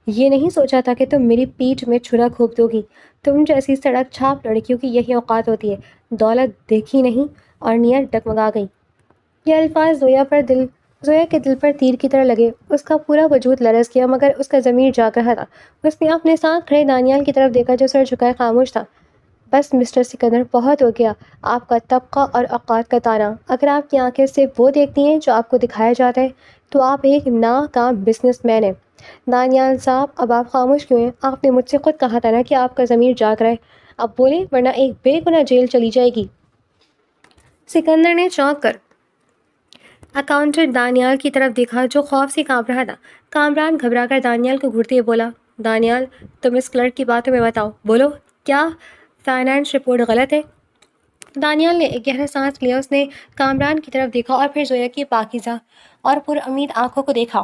یہ نہیں سوچا تھا کہ تم میری پیٹھ میں چھرا گھونپ دو گی۔ تم جیسی سڑک چھاپ لڑکیوں کی یہی اوقات ہوتی ہے۔ دولت دیکھی نہیں اور نیت ڈگمگا گئی۔ یہ الفاظ زویا کے دل پر تیر کی طرح لگے۔ اس کا پورا وجود لرز گیا، مگر اس کا ضمیر جاگ رہا تھا۔ اس نے اپنے ساتھ کھڑے دانیال کی طرف دیکھا، جو سر جھکائے خاموش تھا۔ بس مسٹر سکندر، بہت ہو گیا آپ کا طبقہ اور اوقات کا تانا۔ اگر آپ کی آنکھیں صرف وہ دیکھتی ہیں جو آپ کو دکھایا جاتا ہے تو آپ ایک ناکام بزنس مین ہیں۔ دانیال صاحب، اب آپ خاموش کیوں ہیں؟ آپ نے مجھ سے خود کہا تھا نا کہ آپ کا ضمیر جاگ رہا ہے۔ اب بولیں، ورنہ ایک بے گناہ جیل چلی جائے گی۔ سکندر نے چونک کر اکاؤنٹنٹ دانیال کی طرف دیکھا جو خوف سے کانپ رہا تھا۔ کامران گھبرا کر دانیال کو گھورتے ہوئے بولا، دانیال تم اس کلرک کی باتوں میں بتاؤ، بولو کیا فائنانس رپورٹ غلط ہے؟ دانیال نے ایک گہرا سانس لیا۔ اس نے کامران کی طرف دیکھا اور پھر زویا کی پاکیزہ اور پر امید آنکھوں کو دیکھا۔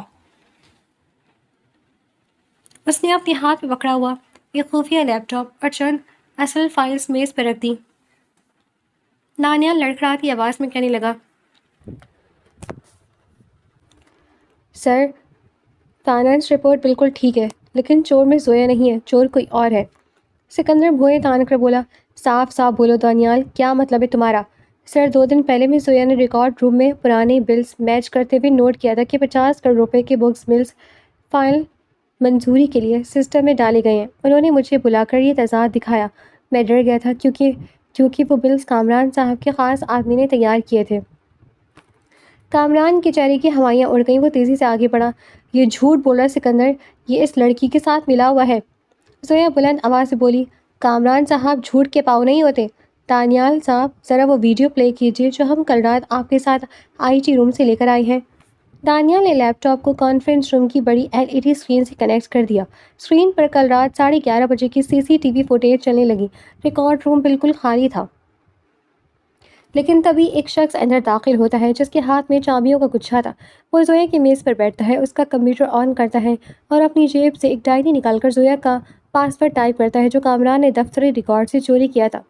اس نے اپنے ہاتھ میں پکڑا ہوا ایک خفیہ لیپ ٹاپ اور چند اصل فائلز میز پر رکھ دی۔ دانیال لڑکھڑاتی آواز میں کہنے لگا، سر فائنانس رپورٹ بالکل ٹھیک ہے، لیکن چور میں زویا نہیں ہے، چور کوئی اور ہے۔ سکندر بھوئیں تان کر بولا، صاف صاف بولو دانیال، کیا مطلب ہے تمہارا؟ سر 2 دن پہلے میں زویا نے ریکارڈ روم میں پرانے بلز میچ کرتے ہوئے نوٹ کیا تھا کہ 50 کروڑ روپے کے بکس ملز فائل منظوری کے لیے سسٹم میں ڈالے گئے ہیں۔ انہوں نے مجھے بلا کر یہ تضاد دکھایا۔ میں ڈر گیا تھا کیونکہ وہ بلز کامران صاحب کے خاص آدمی نے تیار کیے تھے۔ کامران کے چہرے کی ہوائیاں اڑ گئیں۔ وہ تیزی سے آگے بڑھا، یہ جھوٹ بول رہا سکندر، یہ اس لڑکی کے ساتھ ملا ہوا ہے۔ زویا بلند آواز سے بولی، کامران صاحب جھوٹ کے پاؤں نہیں ہوتے۔ دانیال صاحب ذرا وہ ویڈیو پلے کیجیے جو ہم کل رات آپ کے ساتھ آئی ٹی روم سے لے کر آئے ہیں۔ دانیال نے لیپ ٹاپ کو کانفرنس روم کی بڑی LED اسکرین سے کنیکٹ کر دیا۔ اسکرین پر کل رات 11:30 بجے کی CCTV فوٹیج چلنے لگی۔ ریکارڈ روم بالکل خالی تھا، لیکن تبھی ایک شخص اندر داخل ہوتا ہے جس کے ہاتھ میں چابیوں کا گچھا تھا۔ وہ زویا کی میز پر بیٹھتا ہے، اس کا کمپیوٹر آن کرتا ہے اور اپنی جیب سے ایک ڈائری نکال کر زویا کا پاسورڈ ٹائپ کرتا ہے جو کامران نے دفتری ریکارڈ سے چوری کیا تھا۔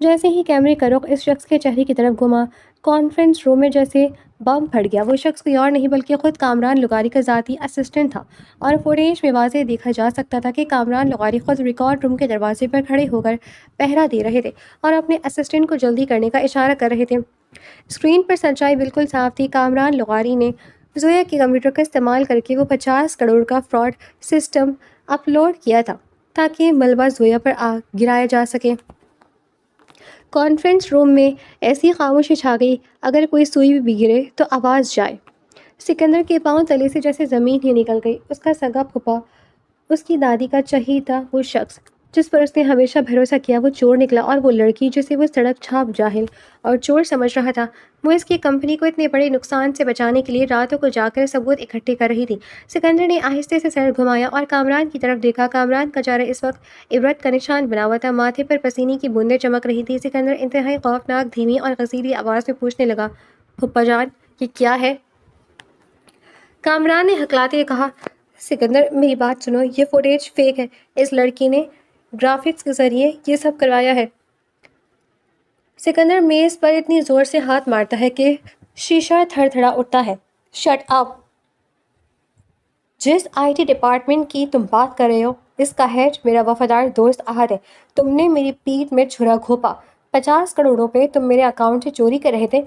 جیسے ہی کیمرے کا رخ اس شخص کے چہرے کی طرف گھما، کانفرنس روم میں جیسے بم پھٹ گیا۔ وہ شخص کوئی اور نہیں بلکہ خود کامران لغاری کا ذاتی اسسٹنٹ تھا، اور فوٹیج میں واضح دیکھا جا سکتا تھا کہ کامران لغاری خود ریکارڈ روم کے دروازے پر کھڑے ہو کر پہرا دے رہے تھے اور اپنے اسسٹنٹ کو جلدی کرنے کا اشارہ کر رہے تھے۔ اسکرین پر سچائی بالکل صاف تھی۔ کامران لغاری نے زویا کے کمپیوٹر کا استعمال کر کے وہ 50 کروڑ کا فراڈ سسٹم اپلوڈ کیا تھا تاکہ ملبہ زویا پر گرایا جا سکے۔ کانفرنس روم میں ایسی خاموشی چھا گئی، اگر کوئی سوئی بھی گرے تو آواز جائے۔ سکندر کے پاؤں تلے سے جیسے زمین ہی نکل گئی۔ اس کا سگا پھوپھا، اس کی دادی کا چہیتا وہ شخص جس پر اس نے ہمیشہ بھروسہ کیا، وہ چور نکلا، اور وہ لڑکی جسے وہ سڑک چھاپ جاہل اور چور سمجھ رہا تھا، وہ اس کی کمپنی کو اتنے بڑے نقصان سے بچانے کے لیے راتوں کو جا کر ثبوت اکٹھے کر رہی تھی۔ سکندر نے آہستہ سے سر گھمایا اور کامران کی طرف دیکھا۔ کامران کا چہرہ اس وقت عبرت کا نشان بنا ہوا تھا، ماتھے پر پسینے کی بوندیں چمک رہی تھیں۔ سکندر انتہائی خوفناک دھیمی اور غصیلی آواز میں پوچھنے لگا، پھوپھا جان یہ کیا ہے؟ کامران نے ہکلاتے ہوئے کہا، سکندر میری بات سنو، یہ فوٹیج فیک ہے، اس لڑکی نے گرافکس کے ذریعے یہ سب کروایا ہے۔ سکندر میز پر اتنی زور سے ہاتھ مارتا ہے کہ شیشہ تھڑ تھڑا اٹھتا ہے۔ Shut up! جس IT ڈپارٹمنٹ کی تم بات کر رہے ہو، اس کا ہیڈ میرا وفادار دوست احد ہے۔ تم نے میری پیٹھ میں چھرا گھونپا۔ 50 کروڑ روپے تم میرے اکاؤنٹ سے چوری کر رہے تھے۔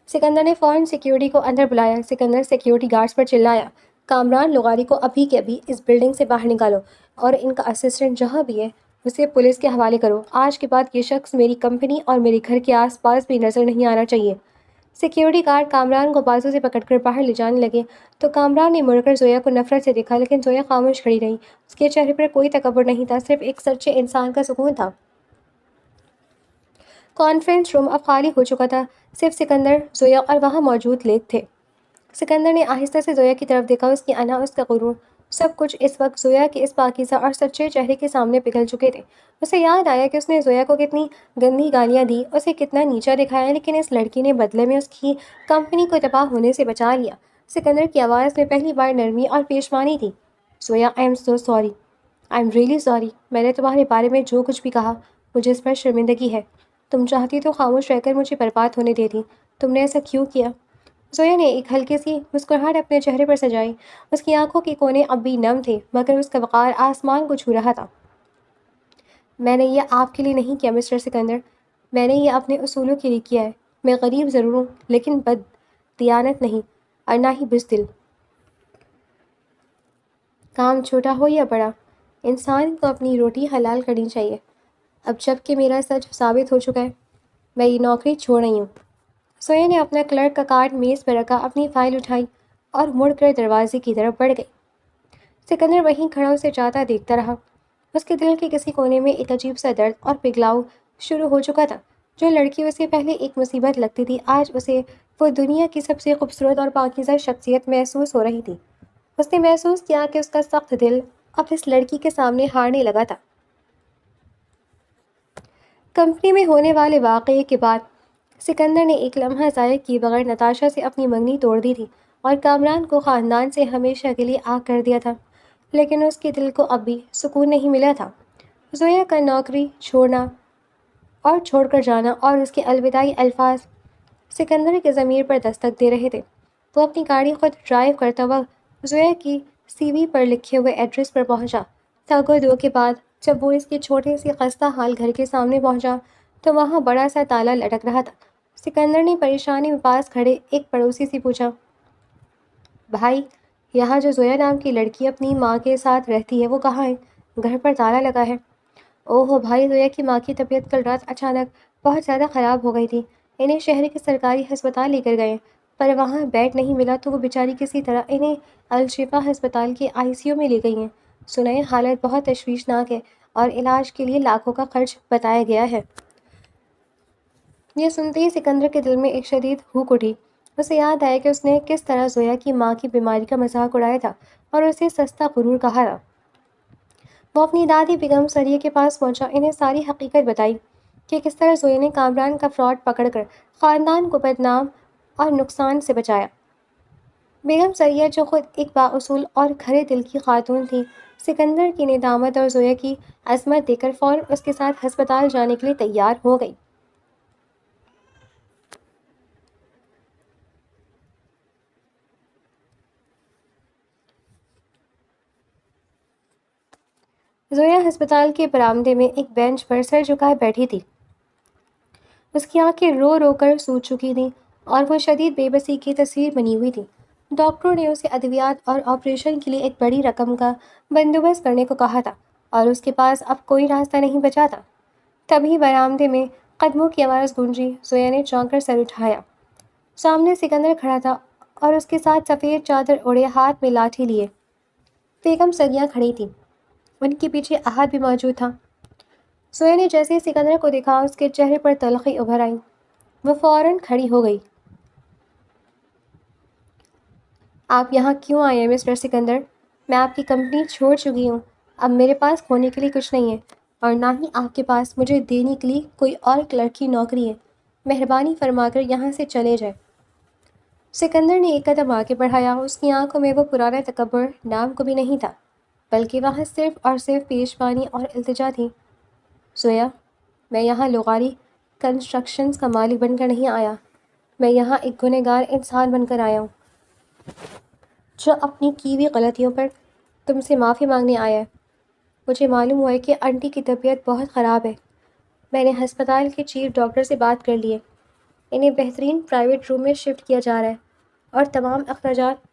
سکندر نے فوراً سیکیورٹی کو اندر بلایا۔ سکندر سیکیورٹی گارڈز پر چلایا، کامران لغاری کو ابھی کے ابھی اس بلڈنگ سے باہر نکالو اور ان کا اسسٹنٹ جہاں بھی ہے اسے پولیس کے حوالے کرو۔ آج کے بعد یہ شخص میری کمپنی اور میرے گھر کے آس پاس بھی نظر نہیں آنا چاہیے۔ سیکیورٹی گارڈ کامران کو بازو سے پکڑ کر باہر لے جانے لگے تو کامران نے مڑ کر زویا کو نفرت سے دیکھا، لیکن زویا خاموش کھڑی رہی۔ اس کے چہرے پر کوئی تکبر نہیں تھا، صرف ایک سچے انسان کا سکون تھا۔ کانفرنس روم اب خالی ہو چکا تھا، صرف سکندر، زویا اور وہاں موجود لیگ تھے۔ سکندر نے آہستہ سے زویا کی طرف دیکھا۔ اس کی انا، اس کا غرور، سب کچھ اس وقت زویا کے اس پاکیزہ اور سچے چہرے کے سامنے پگھل چکے تھے۔ اسے یاد آیا کہ اس نے زویا کو کتنی گندی گالیاں دی، اسے کتنا نیچا دکھایا، لیکن اس لڑکی نے بدلے میں اس کی کمپنی کو تباہ ہونے سے بچا لیا۔ سکندر کی آواز میں پہلی بار نرمی اور پیشمانی تھی۔ Zoya I am so sorry, I am really sorry. میں نے تمہارے بارے میں جو کچھ بھی کہا، مجھے اس پر شرمندگی ہے۔ تم چاہتی تو خاموش رہ کر مجھے برباد ہونے دیتی، تم نے ایسا کیوں کیا؟ زویا نے ایک ہلکی سی مسکراہٹ اپنے چہرے پر سجائی۔ اس کی آنکھوں کے کونے اب بھی نم تھے، مگر اس کا وقار آسمان کو چھو رہا تھا۔ میں نے یہ آپ کے لیے نہیں کیا مسٹر سکندر، میں نے یہ اپنے اصولوں کے لیے کیا ہے۔ میں غریب ضرور ہوں، لیکن بد دیانت نہیں، اور نہ ہی بزدل۔ کام چھوٹا ہو یا بڑا، انسان کو اپنی روٹی حلال کرنی چاہیے۔ اب جب کہ میرا سچ ثابت ہو چکا ہے، میں یہ نوکری چھوڑ رہی ہوں۔ زویا نے اپنا کلرک کا کارڈ میز پر رکھا، اپنی فائل اٹھائی اور مڑ کر دروازے کی طرف بڑھ گئی۔ سکندر وہیں کھڑا اسے جاتا دیکھتا رہا۔ اس کے دل کے کسی کونے میں ایک عجیب سا درد اور پگھلاؤ شروع ہو چکا تھا۔ جو لڑکی اسے پہلے ایک مصیبت لگتی تھی، آج اسے وہ دنیا کی سب سے خوبصورت اور پاکیزہ شخصیت محسوس ہو رہی تھی۔ اس نے محسوس کیا کہ اس کا سخت دل اب اس لڑکی کے سامنے ہارنے لگا تھا۔ کمپنی میں ہونے والے واقعے کے بعد سکندر نے ایک لمحہ ضائع کیے بغیر نتاشا سے اپنی منگنی توڑ دی تھی اور کامران کو خاندان سے ہمیشہ کے لیے آگ کر دیا تھا، لیکن اس کے دل کو اب بھی سکون نہیں ملا تھا۔ زویا کا نوکری چھوڑنا اور چھوڑ کر جانا اور اس کے الوداعی الفاظ سکندر کے ضمیر پر دستک دے رہے تھے۔ وہ اپنی گاڑی خود ڈرائیو کرتا ہوا زویا کی سی وی پر لکھے ہوئے ایڈریس پر پہنچا۔ تگ دو کے بعد جب وہ اس کے چھوٹے سے خستہ حال گھر کے سامنے پہنچا تو وہاں بڑا سا تالا لٹک رہا تھا۔ سکندر نے پریشانی میں پاس کھڑے ایک پڑوسی سے پوچھا، بھائی، یہاں جو زویا نام کی لڑکی اپنی ماں کے ساتھ رہتی ہے وہ کہاں ہے؟ گھر پر تالا لگا ہے۔ اوہ بھائی، زویا کی ماں کی طبیعت کل رات اچانک بہت زیادہ خراب ہو گئی تھی۔ انہیں شہر کے سرکاری ہسپتال لے کر گئے، پر وہاں بیڈ نہیں ملا تو وہ بیچاری کسی طرح انہیں الشفا ہسپتال کے آئی سی یو میں لے گئی ہیں۔ سنائے حالت بہت تشویشناک ہے اور علاج کے لیے لاکھوں کا خرچ بتایا گیا ہے۔ یہ سنتے ہی سکندر کے دل میں ایک شدید ہوک اٹھی۔ اسے یاد آیا کہ اس نے کس طرح زویا کی ماں کی بیماری کا مذاق اڑایا تھا اور اسے سستا غرور کہا تھا۔ وہ اپنی دادی بیگم سریہ کے پاس پہنچا، انہیں ساری حقیقت بتائی کہ کس طرح زویا نے کامران کا فراڈ پکڑ کر خاندان کو بدنام اور نقصان سے بچایا۔ بیگم سریہ جو خود ایک بااصول اور کھرے دل کی خاتون تھی، سکندر کی ندامت اور زویا کی عظمت دیکھ کر فوراً اس کے ساتھ ہسپتال جانے کے لیے تیار ہو گئی۔ زویا ہسپتال کے برآمدے میں ایک بینچ پر سر جھکائے بیٹھی تھی۔ اس کی آنکھیں رو رو کر سوج چکی تھیں اور وہ شدید بے بسی کی تصویر بنی ہوئی تھی۔ ڈاکٹروں نے اسے ادویات اور آپریشن کے لیے ایک بڑی رقم کا بندوبست کرنے کو کہا تھا اور اس کے پاس اب کوئی راستہ نہیں بچا تھا۔ تبھی برآمدے میں قدموں کی آواز گونجی۔ زویا نے چونک کر سر اٹھایا۔ سامنے سکندر کھڑا تھا اور اس کے ساتھ سفید چادر اوڑھے، ہاتھ میں لاٹھی لیے بیگم سریہ کھڑی تھی۔ ان کے پیچھے احد بھی موجود تھا۔ زویا نے جیسے ہی سکندر کو دیکھا اس کے چہرے پر تلخی ابھر آئی۔ وہ فوراً کھڑی ہو گئی۔ آپ یہاں کیوں آئے ہیں مسٹر سکندر؟ میں آپ کی کمپنی چھوڑ چکی ہوں۔ اب میرے پاس کھونے کے لیے کچھ نہیں ہے اور نہ ہی آپ کے پاس مجھے دینے کے لیے کوئی اور کلرک کی نوکری ہے۔ مہربانی فرما کر یہاں سے چلے جائیں۔ سکندر نے ایک قدم آگے بڑھایا۔ اس کی آنکھوں میں وہ پرانا تکبر نام کو بھی نہیں تھا، بلکہ وہاں صرف اور صرف پیشوانی اور التجا تھی۔ زویا، میں یہاں لغاری کنسٹرکشنز کا مالک بن کر نہیں آیا، میں یہاں ایک گنہگار انسان بن کر آیا ہوں جو اپنی کی ہوئی غلطیوں پر تم سے معافی مانگنے آیا ہے۔ مجھے معلوم ہوا ہے کہ آنٹی کی طبیعت بہت خراب ہے۔ میں نے ہسپتال کے چیف ڈاکٹر سے بات کر لی ہے، انہیں بہترین پرائیویٹ روم میں شفٹ کیا جا رہا ہے اور تمام اخراجات۔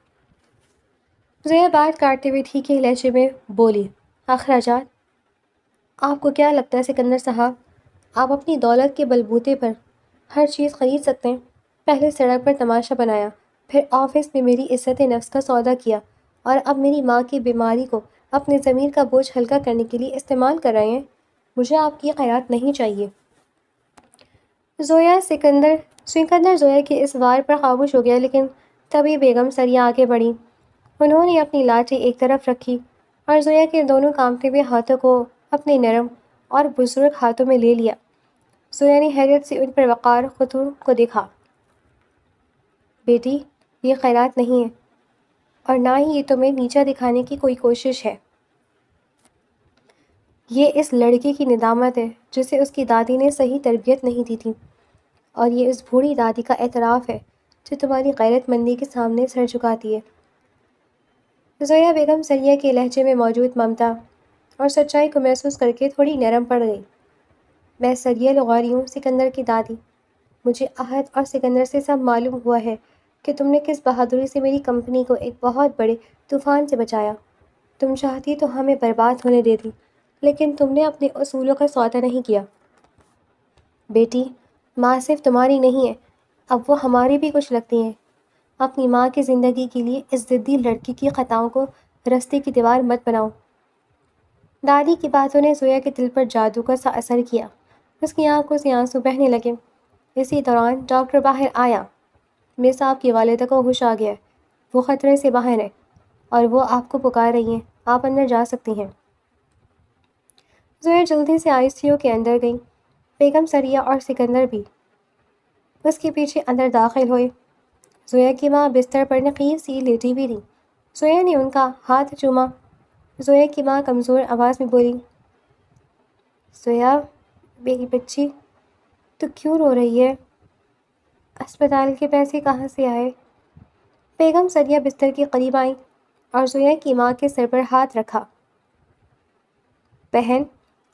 زویا بات کاٹتے ہوئے ٹھیکے لہجے میں بولی، اخراجات؟ آپ کو کیا لگتا ہے سکندر صاحب، آپ اپنی دولت کے بلبوتے پر ہر چیز خرید سکتے ہیں؟ پہلے سڑک پر تماشا بنایا، پھر آفس میں میری عزت نفس کا سودا کیا اور اب میری ماں کی بیماری کو اپنے ضمیر کا بوجھ ہلکا کرنے کے لیے استعمال کر رہے ہیں۔ مجھے آپ کی خیرات نہیں چاہیے۔ سکندر زویا کے اس وار پر خاموش ہو گیا، لیکن تبھی بیگم سریہ آگے بڑھی۔ انہوں نے اپنی لاٹھی ایک طرف رکھی اور زویا کے دونوں کانپتے ہوئے ہاتھوں کو اپنے نرم اور بزرگ ہاتھوں میں لے لیا۔ زویا نے حیرت سے ان پر وقار خطور کو دیکھا۔ بیٹی، یہ خیرات نہیں ہے اور نہ ہی یہ تمہیں نیچا دکھانے کی کوئی کوشش ہے۔ یہ اس لڑکے کی ندامت ہے جسے اس کی دادی نے صحیح تربیت نہیں دی تھی، اور یہ اس بوڑھی دادی کا اعتراف ہے جو تمہاری غیرت مندی کے سامنے سر جھکاتی ہے۔ زویا بیگم سریہ کے لہجے میں موجود ممتا اور سچائی کو محسوس کر کے تھوڑی نرم پڑ گئی۔ میں سریہ لغاری ہوں، سکندر کی دادی۔ مجھے احد اور سکندر سے سب معلوم ہوا ہے کہ تم نے کس بہادری سے میری کمپنی کو ایک بہت بڑے طوفان سے بچایا۔ تم چاہتی تو ہمیں برباد ہونے دیتی، لیکن تم نے اپنے اصولوں کا سودا نہیں کیا۔ بیٹی، ماں صرف تمہاری نہیں ہے، اب وہ ہماری بھی کچھ لگتی ہیں۔ اپنی ماں کی زندگی کے لیے اس ضدی لڑکی کی خطاؤں کو رستے کی دیوار مت بناؤ۔ دادی کی باتوں نے زویا کے دل پر جادو کا سا اثر کیا۔ اس کی آنکھوں سے آنسو بہنے لگے۔ اسی دوران ڈاکٹر باہر آیا۔ مس آپ کی والدہ کو ہوش آ گیا ہے، وہ خطرے سے باہر ہے اور وہ آپ کو پکار رہی ہیں، آپ اندر جا سکتی ہیں۔ زویا جلدی سے آئی سی یو کے اندر گئی، بیگم سریہ اور سکندر بھی اس کے پیچھے اندر داخل ہوئے۔ زویا کی ماں بستر پر نقیز سی لیٹی ہوئی تھی۔ زویا نے ان کا ہاتھ چوما۔ زویا کی ماں کمزور آواز میں بولی، زویا میری بچی، تو کیوں رو رہی ہے؟ اسپتال کے پیسے کہاں سے آئے؟ بیگم سریہ بستر کے قریب آئیں اور زویا کی ماں کے سر پر ہاتھ رکھا۔ بہن،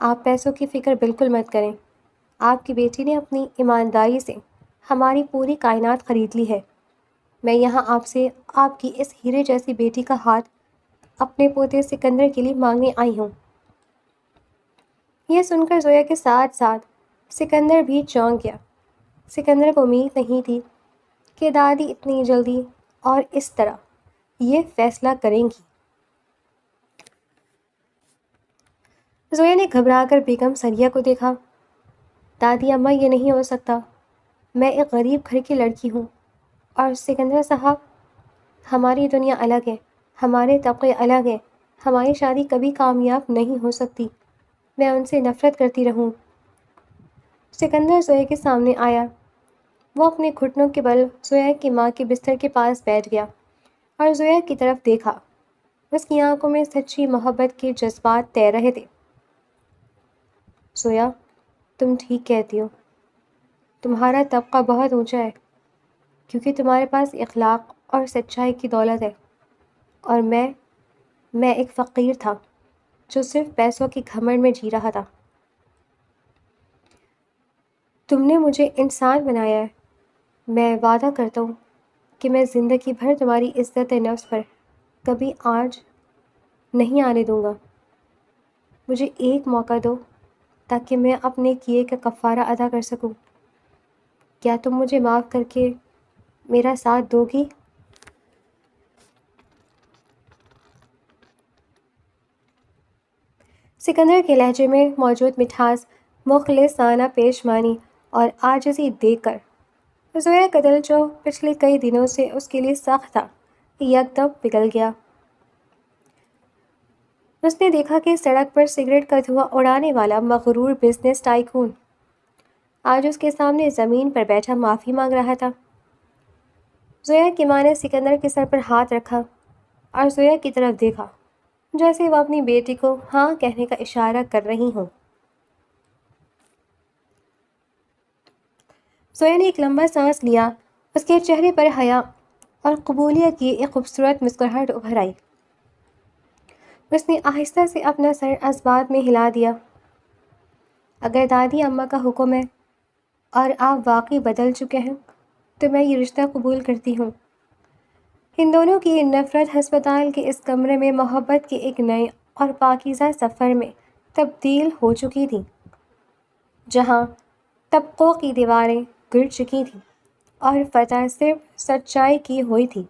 آپ پیسوں کی فکر بالکل مت کریں، آپ کی بیٹی نے اپنی ایمانداری سے ہماری پوری کائنات خرید لی ہے۔ میں یہاں آپ سے آپ کی اس ہیرے جیسی بیٹی کا ہاتھ اپنے پوتے سکندر کے لیے مانگنے آئی ہوں۔ یہ سن کر زویا کے ساتھ ساتھ سکندر بھی چونک گیا۔ سکندر کو امید نہیں تھی کہ دادی اتنی جلدی اور اس طرح یہ فیصلہ کریں گی۔ زویا نے گھبرا کر بیگم سریہ کو دیکھا۔ دادی اماں، یہ نہیں ہو سکتا، میں ایک غریب گھر کی لڑکی ہوں، اور سکندر صاحب، ہماری دنیا الگ ہے، ہمارے طبقے الگ ہیں، ہماری شادی کبھی کامیاب نہیں ہو سکتی، میں ان سے نفرت کرتی رہوں۔ سکندر زویا کے سامنے آیا۔ وہ اپنے گھٹنوں کے بل زویا کی ماں کے بستر کے پاس بیٹھ گیا اور زویا کی طرف دیکھا۔ اس کی آنکھوں میں سچی محبت کے جذبات تیر رہے تھے۔ زویا، تم ٹھیک کہتی ہو، تمہارا طبقہ بہت اونچا ہے، کیونکہ تمہارے پاس اخلاق اور سچائی کی دولت ہے، اور میں ایک فقیر تھا جو صرف پیسوں کی گھمنڈ میں جی رہا تھا۔ تم نے مجھے انسان بنایا ہے، میں وعدہ کرتا ہوں کہ میں زندگی بھر تمہاری عزت نفس پر کبھی آنچ نہیں آنے دوں گا۔ مجھے ایک موقع دو تاکہ میں اپنے کیے کا کفارہ ادا کر سکوں۔ کیا تم مجھے معاف کر کے میرا ساتھ دو گی؟ سکندر کے لہجے میں موجود مٹھاس، مخلصانہ پیشمانی اور عاجزی دیکھ کر زویا کا دل، جو پچھلے کئی دنوں سے اس کے لیے سخت تھا، یکدم پگھل گیا۔ اس نے دیکھا کہ سڑک پر سگریٹ کا دھواں اڑانے والا مغرور بزنس ٹائکون آج اس کے سامنے زمین پر بیٹھا معافی مانگ رہا تھا۔ زویا کی ماں نے سکندر کے سر پر ہاتھ رکھا اور زویا کی طرف دیکھا، جیسے وہ اپنی بیٹی کو ہاں کہنے کا اشارہ کر رہی ہوں۔ زویا نے ایک لمبا سانس لیا۔ اس کے چہرے پر حیا اور قبولیت کی ایک خوبصورت مسکراہٹ ابھر آئی۔ اس نے آہستہ سے اپنا سر اسبات میں ہلا دیا۔ اگر دادی اماں کا حکم ہے اور آپ واقعی بدل چکے ہیں تو میں یہ رشتہ قبول کرتی ہوں۔ ان دونوں کی نفرت ہسپتال کے اس کمرے میں محبت کے ایک نئے اور پاکیزہ سفر میں تبدیل ہو چکی تھی، جہاں طبقوں کی دیواریں گر چکی تھیں اور فتح صرف سچائی کی ہوئی تھی۔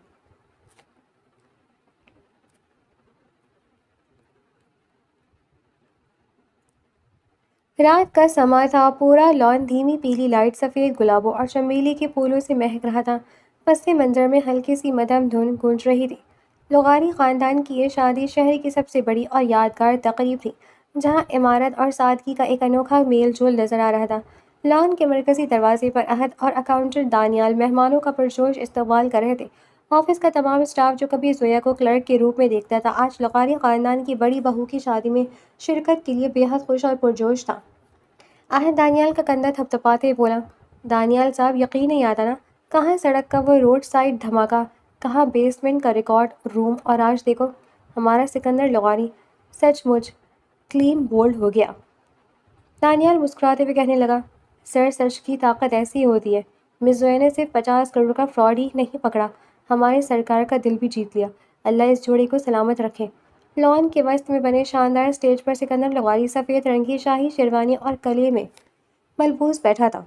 رات کا سما تھا، پورا لان دھیمی پیلی لائٹ، سفید گلابوں اور چمیلی کے پھولوں سے مہک رہا تھا۔ پس منظر میں ہلکی سی مدھم دھن گونج رہی تھی۔ لغاری خاندان کی یہ شادی شہر کی سب سے بڑی اور یادگار تقریب تھی، جہاں عمارت اور سادگی کا ایک انوکھا میل جول نظر آ رہا تھا۔ لان کے مرکزی دروازے پر عہد اور اکاؤنٹنٹ دانیال مہمانوں کا پرجوش استقبال کر رہے تھے۔ آفس کا تمام اسٹاف، جو کبھی زویا کو کلرک کے روپ میں دیکھتا تھا، آج لغاری خاندان کی بڑی بہو کی شادی میں شرکت کے لیے بے حد خوش اور پرجوش تھا۔ عہد دانیال کا کندھا تھپتھپاتے بولا، دانیال صاحب، یقین نہیں آتا نا، کہاں سڑک کا وہ روڈ سائڈ دھماکہ، کہاں بیسمنٹ کا ریکارڈ روم، اور آج دیکھو ہمارا سکندر لغاری سچ مچ کلین بولڈ ہو گیا۔ دانیال مسکراتے ہوئے کہنے لگا، سر، سچ کی طاقت ایسی ہوتی ہے، مس زویا نے صرف 50 کروڑ کا فراڈ ہی نہیں پکڑا، ہمارے سرکار کا دل بھی جیت لیا، اللہ اس جوڑے کو سلامت رکھے۔ لان کے وسط میں بنے شاندار اسٹیج پر سکندر لغاری سفید رنگ کی شاہی شیروانی اور کلے میں ملبوس بیٹھا تھا۔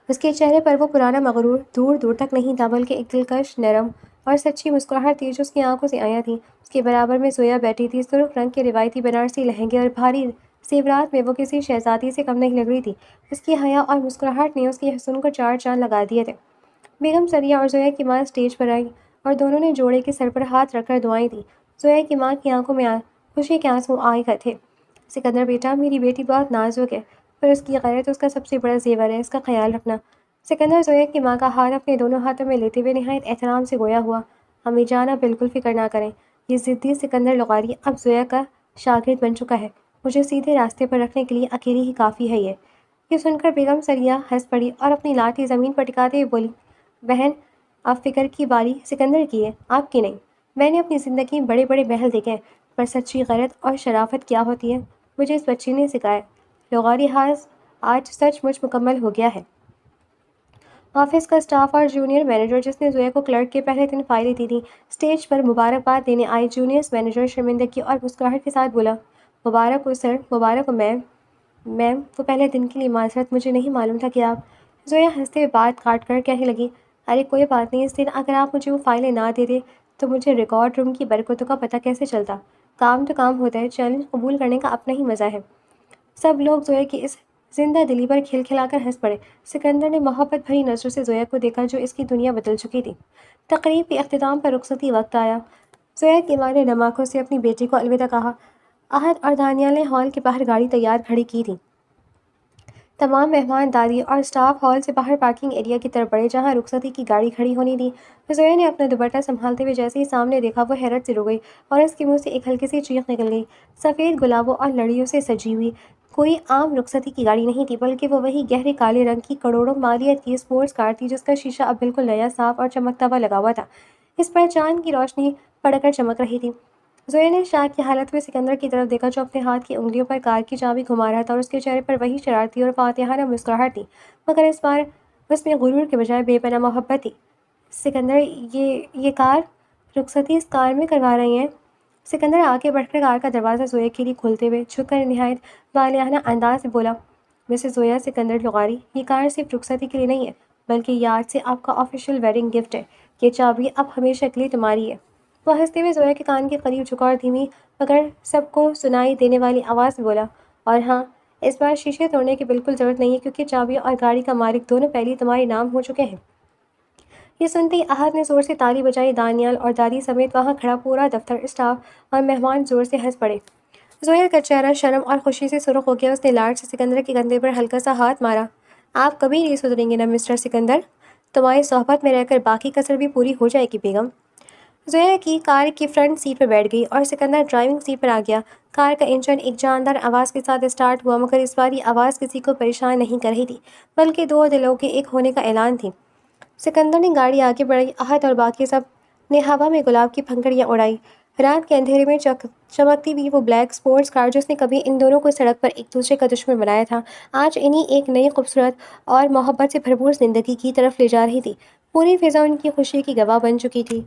اس کے چہرے پر وہ پرانا مغرور دور دور تک نہیں تھا، بلکہ ایک دلکش، نرم اور سچی مسکراہٹ تھی جو اس کی آنکھوں سے آیا تھی۔ اس کے برابر میں زویا بیٹھی تھی، سرخ رنگ کے روایتی بنارسی لہنگے اور بھاری زیورات میں وہ کسی شہزادی سے کم نہیں لگ رہی تھی۔ اس کی حیا اور مسکراہٹ نے اس کے حسن کو چار چاند لگا دیے تھے۔ بیگم سریہ اور زویا کی ماں اسٹیج پر آئیں اور دونوں نے جوڑے کے سر پر ہاتھ رکھ کر دعائیں دیں۔ زویا کی ماں کی آنکھوں میں خوشی کے آنسو آئے گئے تھے۔ سکندر بیٹا، میری بیٹی بہت نازک ہے، پر اس کی غیرت اس کا سب سے بڑا زیور ہے، اس کا خیال رکھنا۔ سکندر زویا کی ماں کا ہاتھ اپنے دونوں ہاتھوں میں لیتے ہوئے نہایت احترام سے گویا ہوا۔ امی جان، آپ بالکل فکر نہ کریں، یہ ضدی سکندر لغاری اب زویا کا شاگرد بن چکا ہے، مجھے سیدھے راستے پر رکھنے کے لیے اکیلی ہی کافی ہے یہ سن کر بیگم سریہ ہنس پڑی اور اپنی لاٹھی زمین پر ٹکاتے ہوئے بولی، بہن، آپ فکر کی باری سکندر کی ہے، آپ کی نہیں۔ میں نے اپنی زندگی میں بڑے بڑے محل دیکھے ہیں، پر سچی غیرت اور شرافت کیا ہوتی ہے مجھے اس بچی نے سکھایا۔ لغاری آج سچ مچ مکمل ہو گیا ہے۔ آفس کا اسٹاف اور جونیئر مینیجر جس نے زویا کو کلرک کے پہلے دن فائلیں دی تھیں، اسٹیج پر مبارکباد دینے آئے۔ جونیئر مینیجر شرمندگی اور مسکراہٹ کے ساتھ بولا، مبارک ہو سر، مبارک ہو میم۔ میم، وہ پہلے دن کے لیے معذرت، مجھے نہیں معلوم تھا کہ آپ۔ زویا ہنستے ہوئے بات کاٹ کر کہنے لگی، ارے کوئی بات نہیں، اس دن اگر آپ مجھے وہ فائلیں نہ دیتے تو مجھے ریکارڈ روم کی برکتوں کا پتہ کیسے چلتا۔ کام تو کام ہوتا ہے، چیلنج قبول کرنے کا اپنا ہی مزہ ہے۔ سب لوگ زویا کی اس زندہ دلی پر کھلکھلا کر ہنس پڑے۔ سکندر نے محبت بھری نظروں سے زویا کو دیکھا جو اس کی دنیا بدل چکی تھی۔ تقریب کے اختتام پر رخصتی وقت آیا۔ زویا کی ماں نے نم آنکھوں سے اپنی بیٹی کو الوداع کہا۔ احد اور دانیال نے ہال کے باہر گاڑی تیار کھڑی کی تھی۔ تمام مہمان دادی اور اسٹاف ہال سے باہر پارکنگ ایریا کی طرف بڑھے جہاں رخصتی کی گاڑی کھڑی ہونی تھی۔ زویا نے اپنا دوپٹہ سنبھالتے ہوئے جیسے ہی سامنے دیکھا وہ حیرت سے رک گئی اور اس کے منہ سے ایک ہلکی سی چیخ نکل گئی۔ سفید گلابوں اور لڑیوں سے سجی ہوئی کوئی عام رخصتی کی گاڑی نہیں تھی، بلکہ وہ وہی گہرے کالے رنگ کی کروڑوں مالیت کی اسپورٹس کار تھی جس کا شیشہ اب بالکل نیا، صاف اور چمکتا ہوا لگا ہوا تھا۔ اس پر چاند کی روشنی پڑ کر چمک رہی تھی۔ زویا نے شاک کی حالت میں سکندر کی طرف دیکھا جو اپنے ہاتھ کی انگلیوں پر کار کی چابی گھما رہا تھا اور اس کے چہرے پر وہی شرارتی اور فاتحانہ مسکراہٹ تھی، مگر اس بار اس میں غرور کے بجائے بے پناہ محبت تھی۔ سکندر، یہ کار رخصتی اس کار میں کروا رہی ہیں؟ سکندر آگے بڑھ کر کار کا دروازہ زویا کے لیے کھولتے ہوئے جھک کر نہایت والہانہ انداز میں بولا، مسز زویا سکندر لغاری، یہ کار صرف رخصتی کے لیے نہیں ہے بلکہ یہ آج سے آپ کا آفیشیل ویڈنگ گفٹ ہے۔ یہ چابی اب ہمیشہ کے لیے تمہاری ہے۔ وہ ہنستے ہوئے زویا کے کان کے قریب جھکا اور دھیمی مگر سب کو سنائی دینے والی آواز میں بولا، اور ہاں، اس بار شیشے توڑنے کی بالکل ضرورت نہیں ہے کیونکہ چابی اور گاڑی کا مالک دونوں پہلے تمہارے نام ہو چکے ہیں۔ یہ سنتے ہی احد نے زور سے تالی بجائی۔ دانیال اور دادی سمیت وہاں کھڑا پورا دفتر، اسٹاف اور مہمان زور سے ہنس پڑے۔ زویا کا چہرہ شرم اور خوشی سے سرخ ہو گیا۔ اس نے لاڈ سے سکندر کے کندھے پر ہلکا سا ہاتھ مارا۔ آپ کبھی نہیں سدھریں گے نا مسٹر سکندر، تمہاری صحبت میں رہ کر باقی کسر بھی پوری ہو جائے گی بیگم۔ زویا کی کار کی فرنٹ سیٹ پر بیٹھ گئی اور سکندر ڈرائیونگ سیٹ پر آ گیا۔ کار کا انجن ایک جاندار آواز کے ساتھ اسٹارٹ ہوا، مگر اس بار یہ آواز کسی کو پریشان نہیں کر رہی تھی بلکہ دو دلوں کے ایک ہونے کا اعلان تھی۔ سکندر نے گاڑی آگے بڑھائی۔ احد اور باقی سب نے ہوا میں گلاب کی پھنکڑیاں اڑائی۔ رات کے اندھیرے میں چمکتی ہوئی وہ بلیک اسپورٹس کار جس نے کبھی ان دونوں کو سڑک پر ایک دوسرے کا دشمن بنایا تھا، آج انہیں ایک نئی خوبصورت اور محبت سے بھرپور زندگی کی طرف لے جا رہی تھی۔ پوری فضا ان کی خوشی کی گواہ بن چکی تھی۔